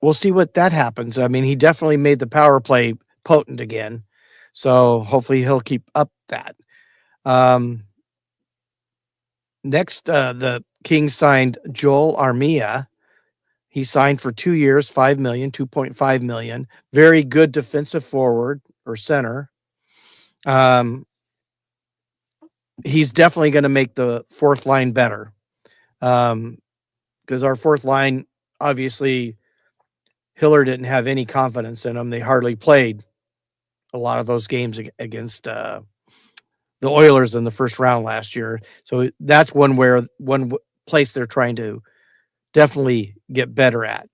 we'll see what that happens. I mean, he definitely made the power play potent again. So hopefully he'll keep up that. Next, the Kings signed Joel Armia. He signed for 2 years, 5 million, 2.5 million. Very good defensive forward or center. Um, he's definitely going to make the fourth line better. Because our fourth line, obviously, Hiller didn't have any confidence in him. They hardly played a lot of those games against the Oilers in the first round last year. So that's one place they're trying to definitely get better at.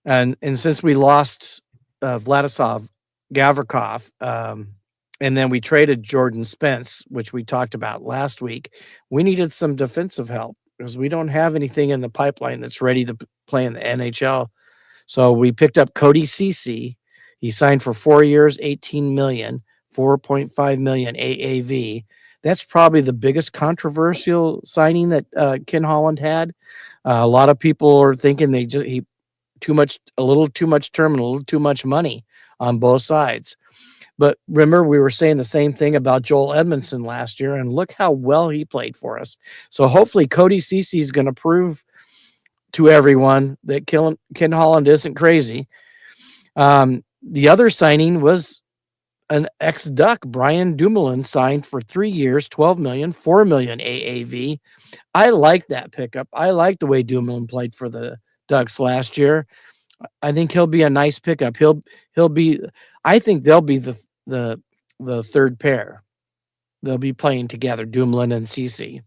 And since we lost Vladislav Gavrikov, and then we traded Jordan Spence, which we talked about last week, we needed some defensive help because we don't have anything in the pipeline that's ready to play in the NHL. So we picked up Cody Ceci. He signed for 4 years, 18 million, 4.5 million AAV. That's probably the biggest controversial signing that Ken Holland had. A lot of people are thinking he a little too much term and a little too much money on both sides. But remember, we were saying the same thing about Joel Edmondson last year, and look how well he played for us. So hopefully Cody Ceci is going to prove to everyone that Ken Holland isn't crazy. The other signing was an ex-Duck, Brian Dumoulin, signed for 3 years, 12 million, 4 million AAV. I like that pickup. I like the way Dumoulin played for the Ducks last year. I think he'll be a nice pickup. He'll be. I think they'll be the third pair. They'll be playing together, Dumoulin and Ceci.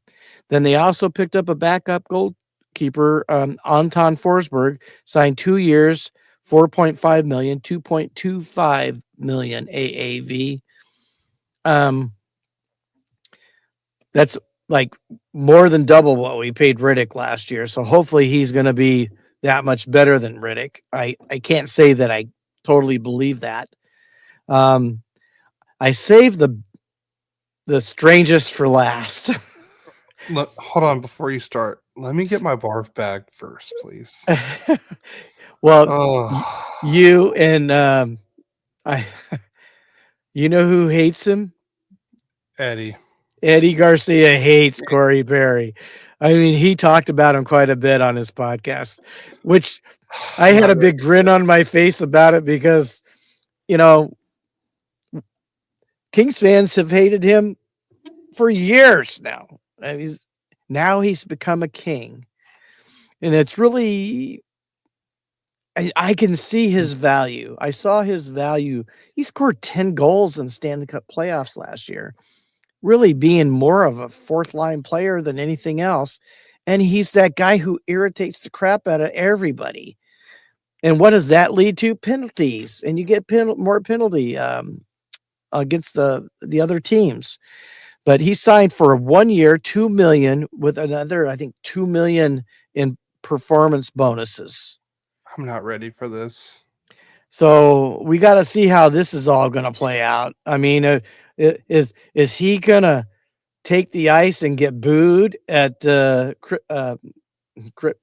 Then they also picked up a backup goalkeeper, Anton Forsberg, signed 2 years, 4.5 million, 2.25 million AAV. That's like more than double what we paid Riddick last year. So hopefully he's going to be that much better than Riddick. I can't say that I totally believe that. I saved the strangest for last. Look, hold on before you start. Let me get my barf bag first, please. Well, Oh, you and I, you know who hates him? Eddie. Eddie Garcia hates Corey Perry. I mean, he talked about him quite a bit on his podcast, which I I'm had not a big grin on my face about it because, you know, Kings fans have hated him for years now. And he's become a King. And it's really, I can see his value. I saw his value. He scored 10 goals in Stanley Cup playoffs last year, really being more of a fourth line player than anything else. And he's that guy who irritates the crap out of everybody. And what does that lead to? Penalties. And you get more penalty against the other teams. But he signed for 1 year, 2 million with another, I think, 2 million in performance bonuses. I'm not ready for this. So we got to see how this is all going to play out. I mean, is he going to take the ice and get booed at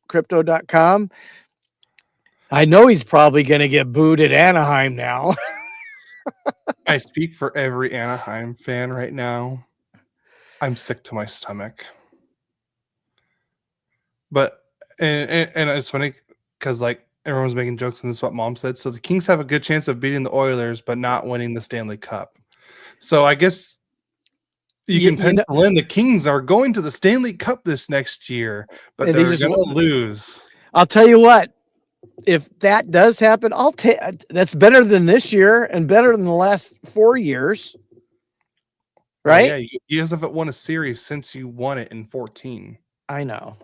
crypto.com? I know he's probably going to get booed at Anaheim now. I speak for every Anaheim fan right now. I'm sick to my stomach. But and it's funny because like everyone's making jokes, and this is what Mom said. So the Kings have a good chance of beating the Oilers, but not winning the Stanley Cup. So I guess you can pencil in the Kings are going to the Stanley Cup this next year, but they're going to lose. I'll tell you what. If that does happen, I'll take that's better than this year and better than the last 4 years. Right? Yeah, you guys haven't won a series since you won it in 14. I know.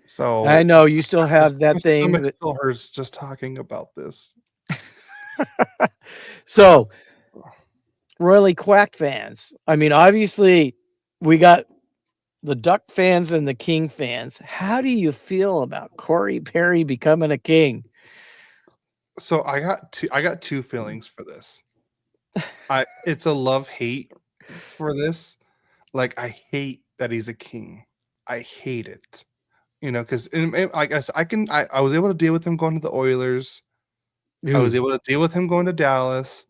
So I know you still have that thing. My stomach still hurts just talking about this. So, Royally Quack fans. I mean, obviously, we got the Duck fans and the King fans. How do you feel about Corey Perry becoming a King? So I got two feelings for this. It's a love-hate for this. Like, I hate that he's a King. I hate it. You know, because like I said, I was able to deal with him going to the Oilers. I was able to deal with him going to Dallas.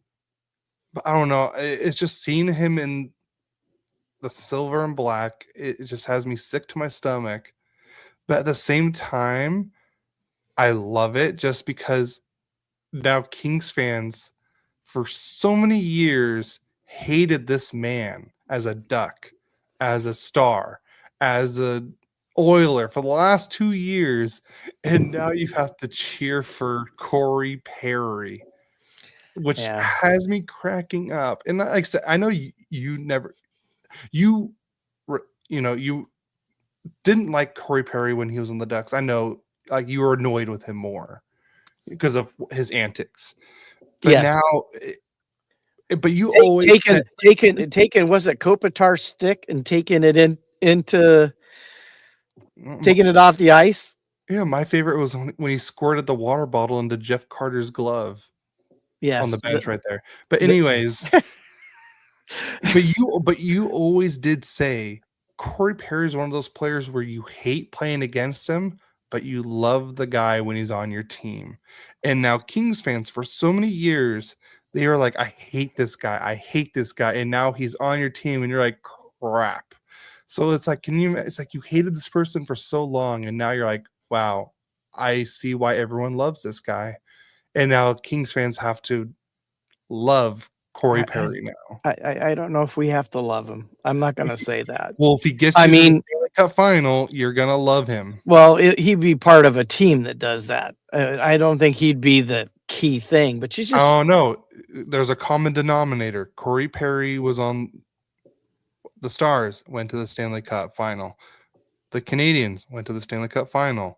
But I don't know. It's just seeing him in the silver and black. It just has me sick to my stomach. But at the same time, I love it just because now Kings fans for so many years hated this man as a Duck, as a Star, as a Oiler for the last 2 years, and now you have to cheer for Corey Perry, which Yeah. has me cracking up. And like I said, I know you never you you didn't like Corey Perry when he was on the Ducks. I know, like you were annoyed with him more because of his antics. But Yes. now, but you always said, Taking was it Kopitar stick and taking it into taking it off the ice? yeah, my favorite was when he squirted the water bottle into Jeff Carter's glove on the Yes. bench right there. But The anyways, but you always did say Corey Perry is one of those players where you hate playing against him, but you love the guy when he's on your team. And now Kings fans for so many years, they were like, I hate this guy. I hate this guy. And now he's on your team and you're like, crap. So it's like, it's like you hated this person for so long. And now you're like, wow, I see why everyone loves this guy. And now Kings fans have to love Corey I Perry now. I don't know if we have to love him. I'm not gonna say that. Well, if he gets I you to the mean, Stanley Cup final, you're gonna love him. well, he'd be part of a team that does that. I don't think he'd be the key thing, but you just Oh no, there's a common denominator. Corey Perry was on the Stars, went to the Stanley Cup final. The Canadians went to the Stanley Cup final.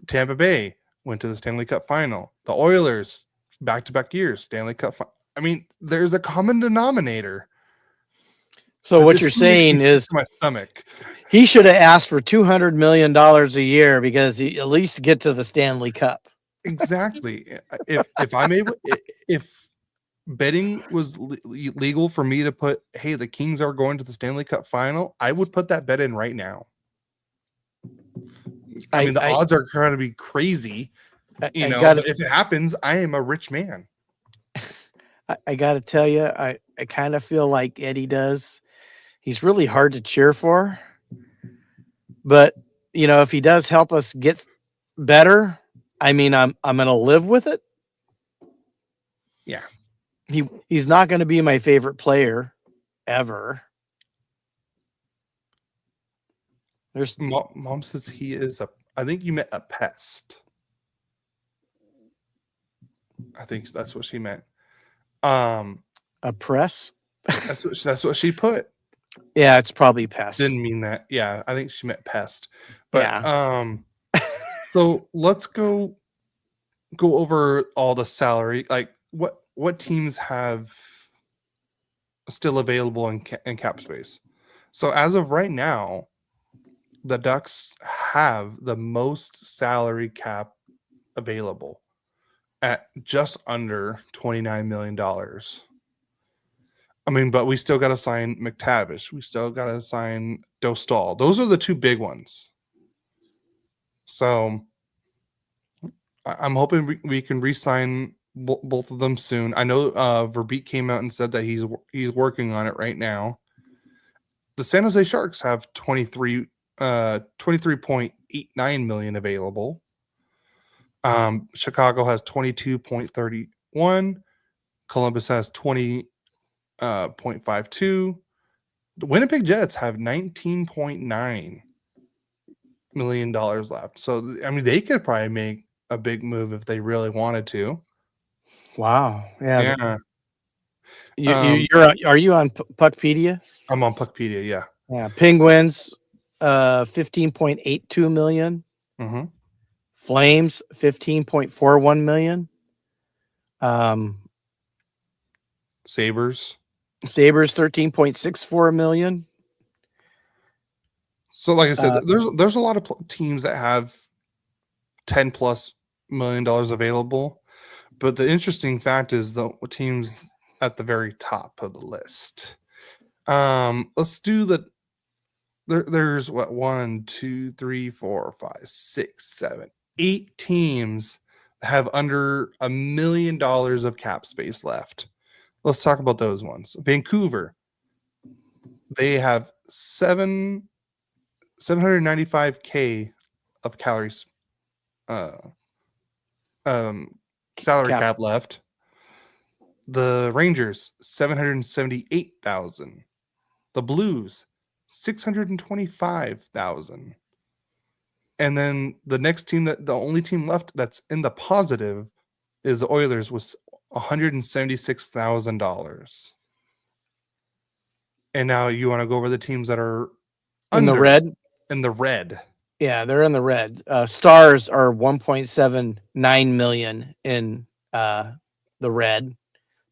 Tampa Bay went to the Stanley Cup final. The Oilers, back-to-back years, Stanley Cup. I mean, there's a common denominator. so But what this you're still makes me saying sick is to my stomach. he should have asked for $200 million a year because he at least get to the Stanley Cup. Exactly. If I'm able, if betting was legal for me to put, hey, the Kings are going to the Stanley Cup final, I would put that bet in right now. I mean, the I odds are going to be crazy, I gotta but if it happens, I am a rich man. I gotta tell you, I kind of feel like Eddie does. He's really hard to cheer for, but if he does help us get better, I mean, I'm gonna live with it. Yeah. He's not gonna be my favorite player ever. There's Mom says he is I think you meant a pest. I think that's what she meant. a press. That's what she put. Yeah, it's probably pest. Didn't mean that. Yeah, I think she meant pest. But Yeah. So let's go over all the salary. Like what teams have still available in cap space. So as of right now, the Ducks have the most salary cap available at just under $29 million. I mean, but we still got to sign McTavish. We still got to sign Dostal. Those are the two big ones. So I'm hoping we can re-sign both of them soon. I know Verbeek came out and said that he's working on it right now. The San Jose Sharks have 23.89 million available. Chicago has 22.31. Columbus has 20.52. The Winnipeg Jets have $19.9 million left. So I mean, they could probably make a big move if they really wanted to. Wow. Yeah. Yeah. Are you on Puckpedia? I'm on Puckpedia, yeah. Yeah. Penguins, 15.82 million. Mm-hmm. Flames, 15.41 million. Sabres, 13.64 million. So, like I said, there's a lot of teams that have $10+ million available, but the interesting fact is the teams at the very top of the list. Let's do there's what 1, 2, 3, 4, 5, 6, 7, 8 teams that have under $1 million of cap space left. Let's talk about those ones. Vancouver, they have 795K of calories salary Cap. cap left. The Rangers 778,000. The Blues 625,000. And then the next team, the only team left that's in the positive is the Oilers with $176,000. And now you want to go over the teams that are In the under red? in the red. Yeah, they're in the red. Stars are 1.79 million in the red.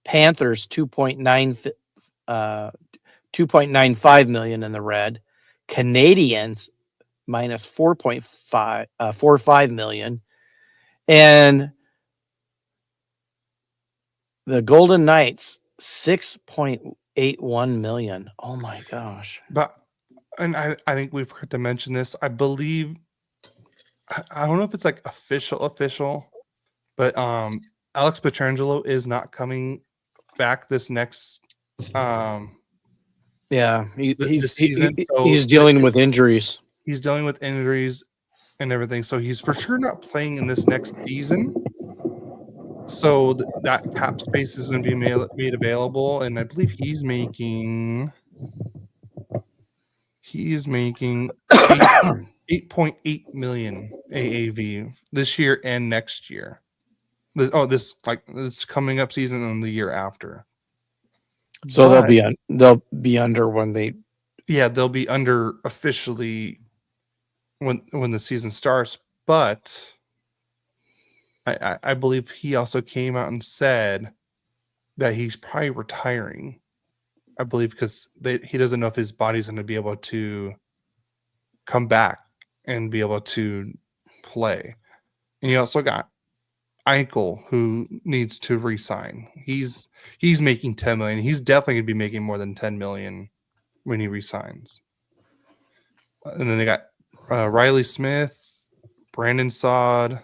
Panthers 2.95 million in the red. Canadians minus 4.45 million. And the Golden Knights 6.81 million. Oh my gosh. But and I think we've forgot to mention this. I believe I don't know if it's like official, but Alex Pietrangelo is not coming back this next Yeah, this season. So he's dealing with injuries. he's dealing with injuries and everything. So he's for sure not playing in this next season. So that cap space is going to be made available, and I believe he's making 8.8 million AAV this year and next year. This coming up season and the year after. So But they'll be under when they. yeah, they'll be under officially when the season starts. But I believe he also came out and said that he's probably retiring. I believe because he doesn't know if his body's going to be able to come back and be able to play. And you also got Eichel, who needs to resign. He's making 10 million. He's definitely going to be making more than 10 million when he resigns. And then they got Riley Smith, Brandon Saad,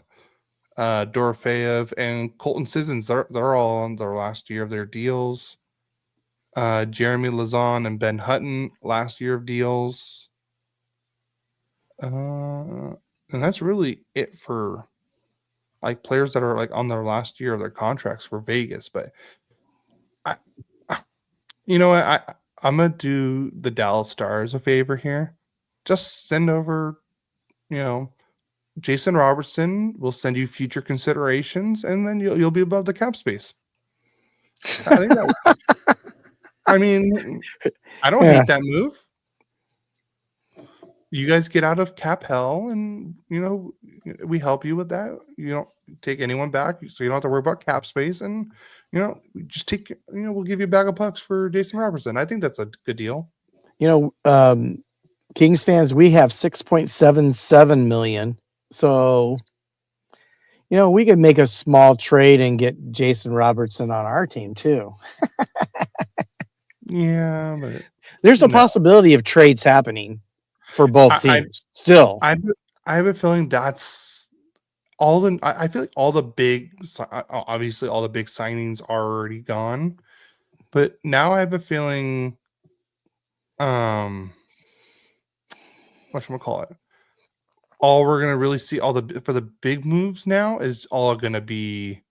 Dorofeyev, and Colton Sissons. They're all on their last year of their deals. Jeremy Lazon and Ben Hutton, last year of deals. And that's really it for like players that are like on their last year of their contracts for Vegas. But you know what? I'm gonna do the Dallas Stars a favor here. Just send over, Jason Robertson. We'll send you future considerations, and then you'll be above the cap space. I think that. I mean, I don't hate that move. You guys get out of cap hell, and we help you with that. You don't take anyone back, so you don't have to worry about cap space, and just take. We'll give you a bag of pucks for Jason Robertson. I think that's a good deal. Kings fans, we have 6.77 million. So, we could make a small trade and get Jason Robertson on our team too. Yeah, but there's a possibility of trades happening for both teams. Still, I have a feeling that's all the. I feel like all the big, obviously, all the big signings are already gone, but now I have a feeling. Whatchamacallit? All we're gonna really see for the big moves now is all gonna be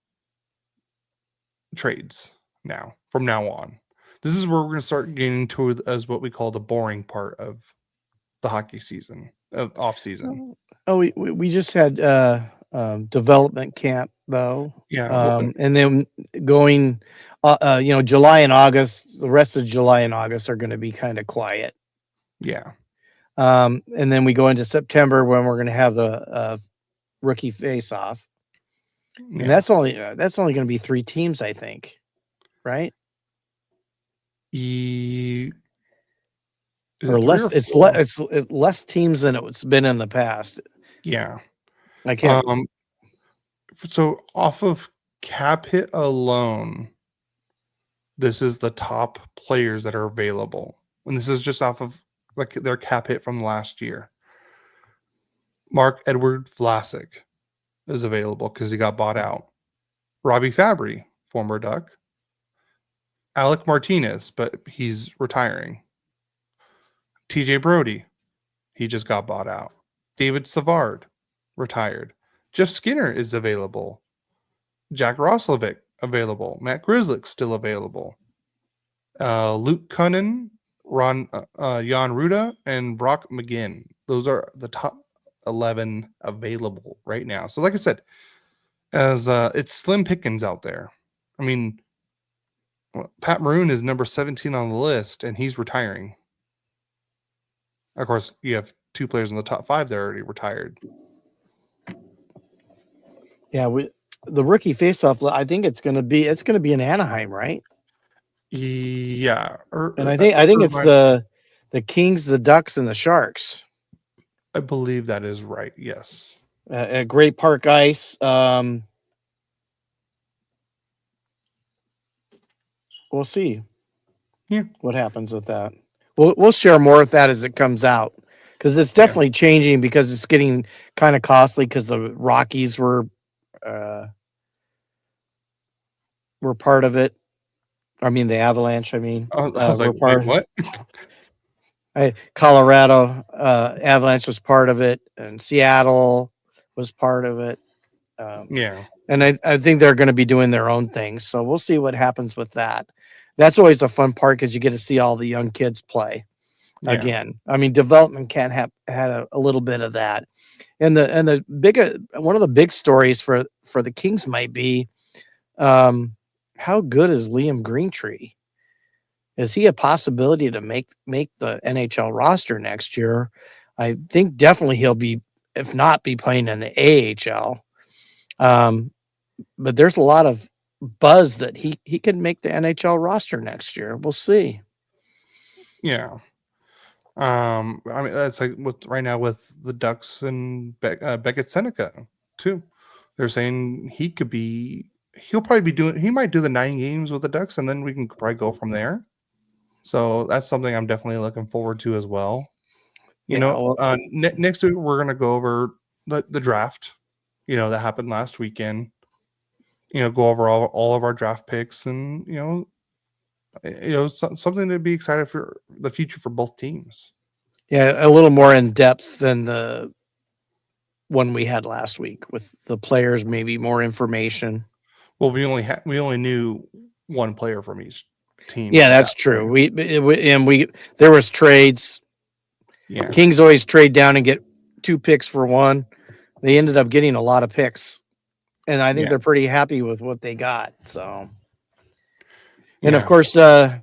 trades now from now on. This is where we're gonna start getting to as what we call the boring part of the hockey season, off season. Oh, we just had development camp though. Yeah, and then going, July and August. The rest of July and August are going to be kind of quiet. Yeah. And then we go into September when we're going to have the rookie face-off, and that's only going to be 3 teams, I think, right? Or less. It's less teams than it's been in the past. Yeah, I can't. So off of cap hit alone, this is the top players that are available, and this is just off of like their cap hit from last year. Mark-Edward Vlasic is available because he got bought out. Robbie Fabry, former Duck. Alec Martinez, but he's retiring. TJ Brody, he just got bought out. David Savard, retired. Jeff Skinner is available. Jack Roslovic available. Matt Grzelcyk still available. Luke Cunnin, Jan Ruda, and Brock McGinn. Those are the top 11 available right now. So, like I said, as it's slim pickings out there. I mean, Pat Maroon is number 17 on the list, and he's retiring. Of course, you have two players in the top 5 that are already retired. Yeah, the rookie faceoff. I think it's going to be in Anaheim, right? Yeah, And I think it's the Kings, the Ducks, and the Sharks. I believe that is right. Yes. At Great Park Ice. We'll see. Yeah. What happens with that? We'll share more with that as it comes out, because it's definitely changing, because it's getting kind of costly, because the Rockies were part of it. I mean, the Avalanche. I mean, I was like, wait, what? Colorado Avalanche was part of it, and Seattle was part of it. Yeah. And I think they're going to be doing their own thing. So we'll see what happens with that. That's always a fun part, because you get to see all the young kids play again. I mean, development can have had a little bit of that. And the big one of the big stories for the Kings might be, how good is Liam Greentree? Is he a possibility to make the NHL roster next year? I think definitely he'll be, if not be playing in the AHL. But there's a lot of buzz that he could make the NHL roster next year. We'll see. Yeah. I mean, that's like right now with the Ducks and Beckett Seneca too. They're saying he might do the 9 games with the Ducks, and then we can probably go from there. So that's something I'm definitely looking forward to as well. Next week we're gonna go over the draft. That happened last weekend. Go over all of our draft picks, and something to be excited for the future for both teams. Yeah, a little more in depth than the one we had last week, with the players, maybe more information. Well, we only knew one player from each team. Yeah, that's true. There was trades. Yeah. Kings always trade down and get 2 picks for 1. They ended up getting a lot of picks, and I think they're pretty happy with what they got. So, and of course, the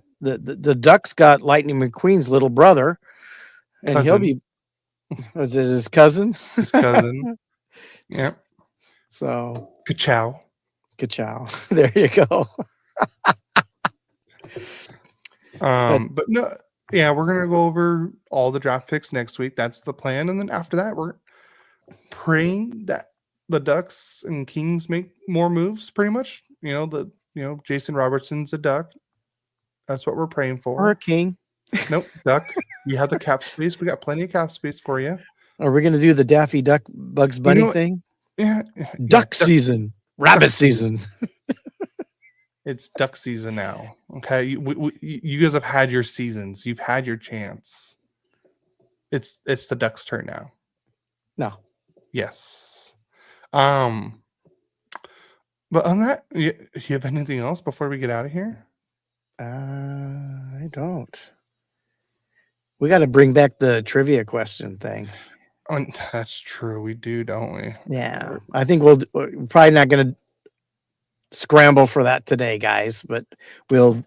Ducks got Lightning McQueen's little brother, and he'll be. Was it his cousin? His cousin. Yep. So, Ka-chow. There you go. But no, yeah, we're gonna go over all the draft picks next week. That's the plan, and then after that, we're praying that the Ducks and Kings make more moves. Pretty much, Jason Robertson's a Duck. That's what we're praying for. Or a King. Nope, Duck. You have the cap space. We got plenty of cap space for you. Are we gonna do the Daffy Duck Bugs Bunny thing? Yeah. Duck season. Rabbit season. It's duck season now. Okay, you guys have had your seasons. You've had your chance. It's the Ducks' turn now. No. Yes. But on that, you have anything else before we get out of here? I don't. We got to bring back the trivia question thing. Oh, that's true. We do, don't we? Yeah. I think we're probably not going to scramble for that today, guys, but we'll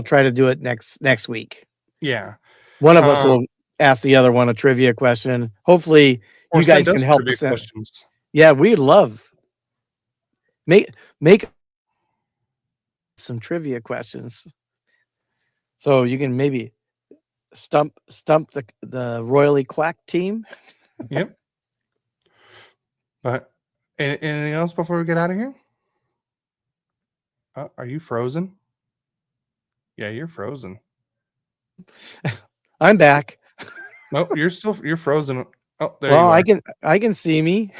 try to do it next week. Yeah. One of us will ask the other one a trivia question. Hopefully you guys can help us out. Yeah, we'd love make some trivia questions, so you can maybe stump the Royally Quack team. Yep. But anything else before we get out of here? Are you frozen? Yeah, you're frozen. I'm back. Nope, you're frozen. Oh, there well, you are. I can see me.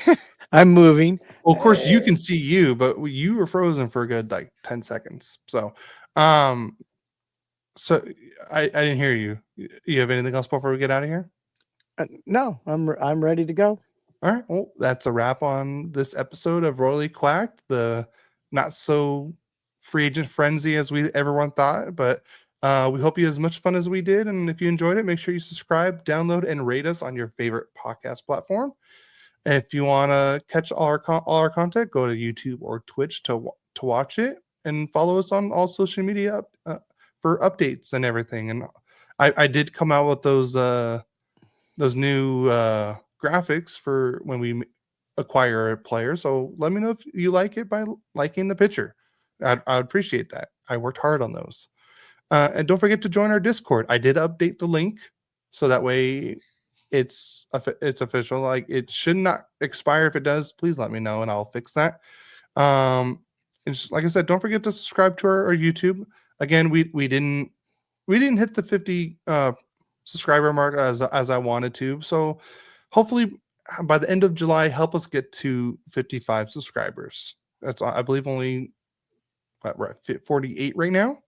I'm moving. Well, of course you can see you, but you were frozen for a good 10 seconds. So, so I didn't hear you. You have anything else before we get out of here? No, I'm ready to go. All right. Well, that's a wrap on this episode of Royally Quacked, the not so free agent frenzy as we everyone thought, but we hope you had as much fun as we did. And if you enjoyed it, make sure you subscribe, download, and rate us on your favorite podcast platform. If you want to catch all our content, go to YouTube or Twitch to watch it, and follow us on all social media for updates and everything. And I did come out with those new graphics for when we acquire a player. So let me know if you like it by liking the picture. I'd appreciate that. I worked hard on those. And don't forget to join our Discord. I did update the link so that way it's official. Like, it should not expire. If it does, please let me know and I'll fix that. And just, like I said, don't forget to subscribe to our YouTube. Again, we didn't hit the 50 subscriber mark as I wanted to. So hopefully by the end of July, help us get to 55 subscribers. That's, I believe, only we're at 48 right now.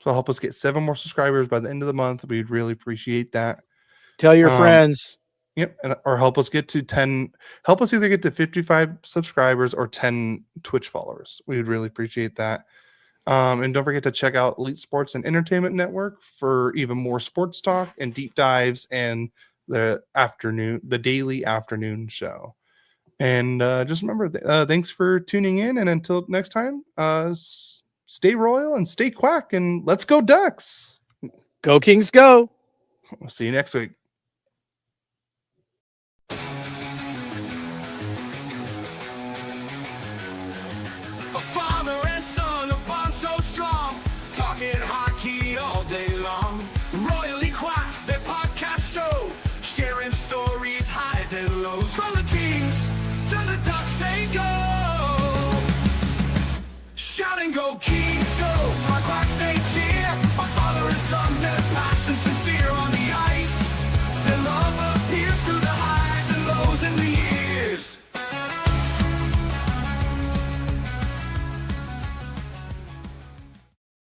So help us get 7 more subscribers by the end of the month. We'd really appreciate that. Tell your friends. Yep, or help us get to 10. Help us either get to 55 subscribers or 10 Twitch followers. We would really appreciate that. And don't forget to check out Elite Sports and Entertainment Network for even more sports talk and deep dives and the daily afternoon show. And just remember, thanks for tuning in. And until next time, stay royal and stay quack, and let's go Ducks. Go Kings, go. We'll see you next week.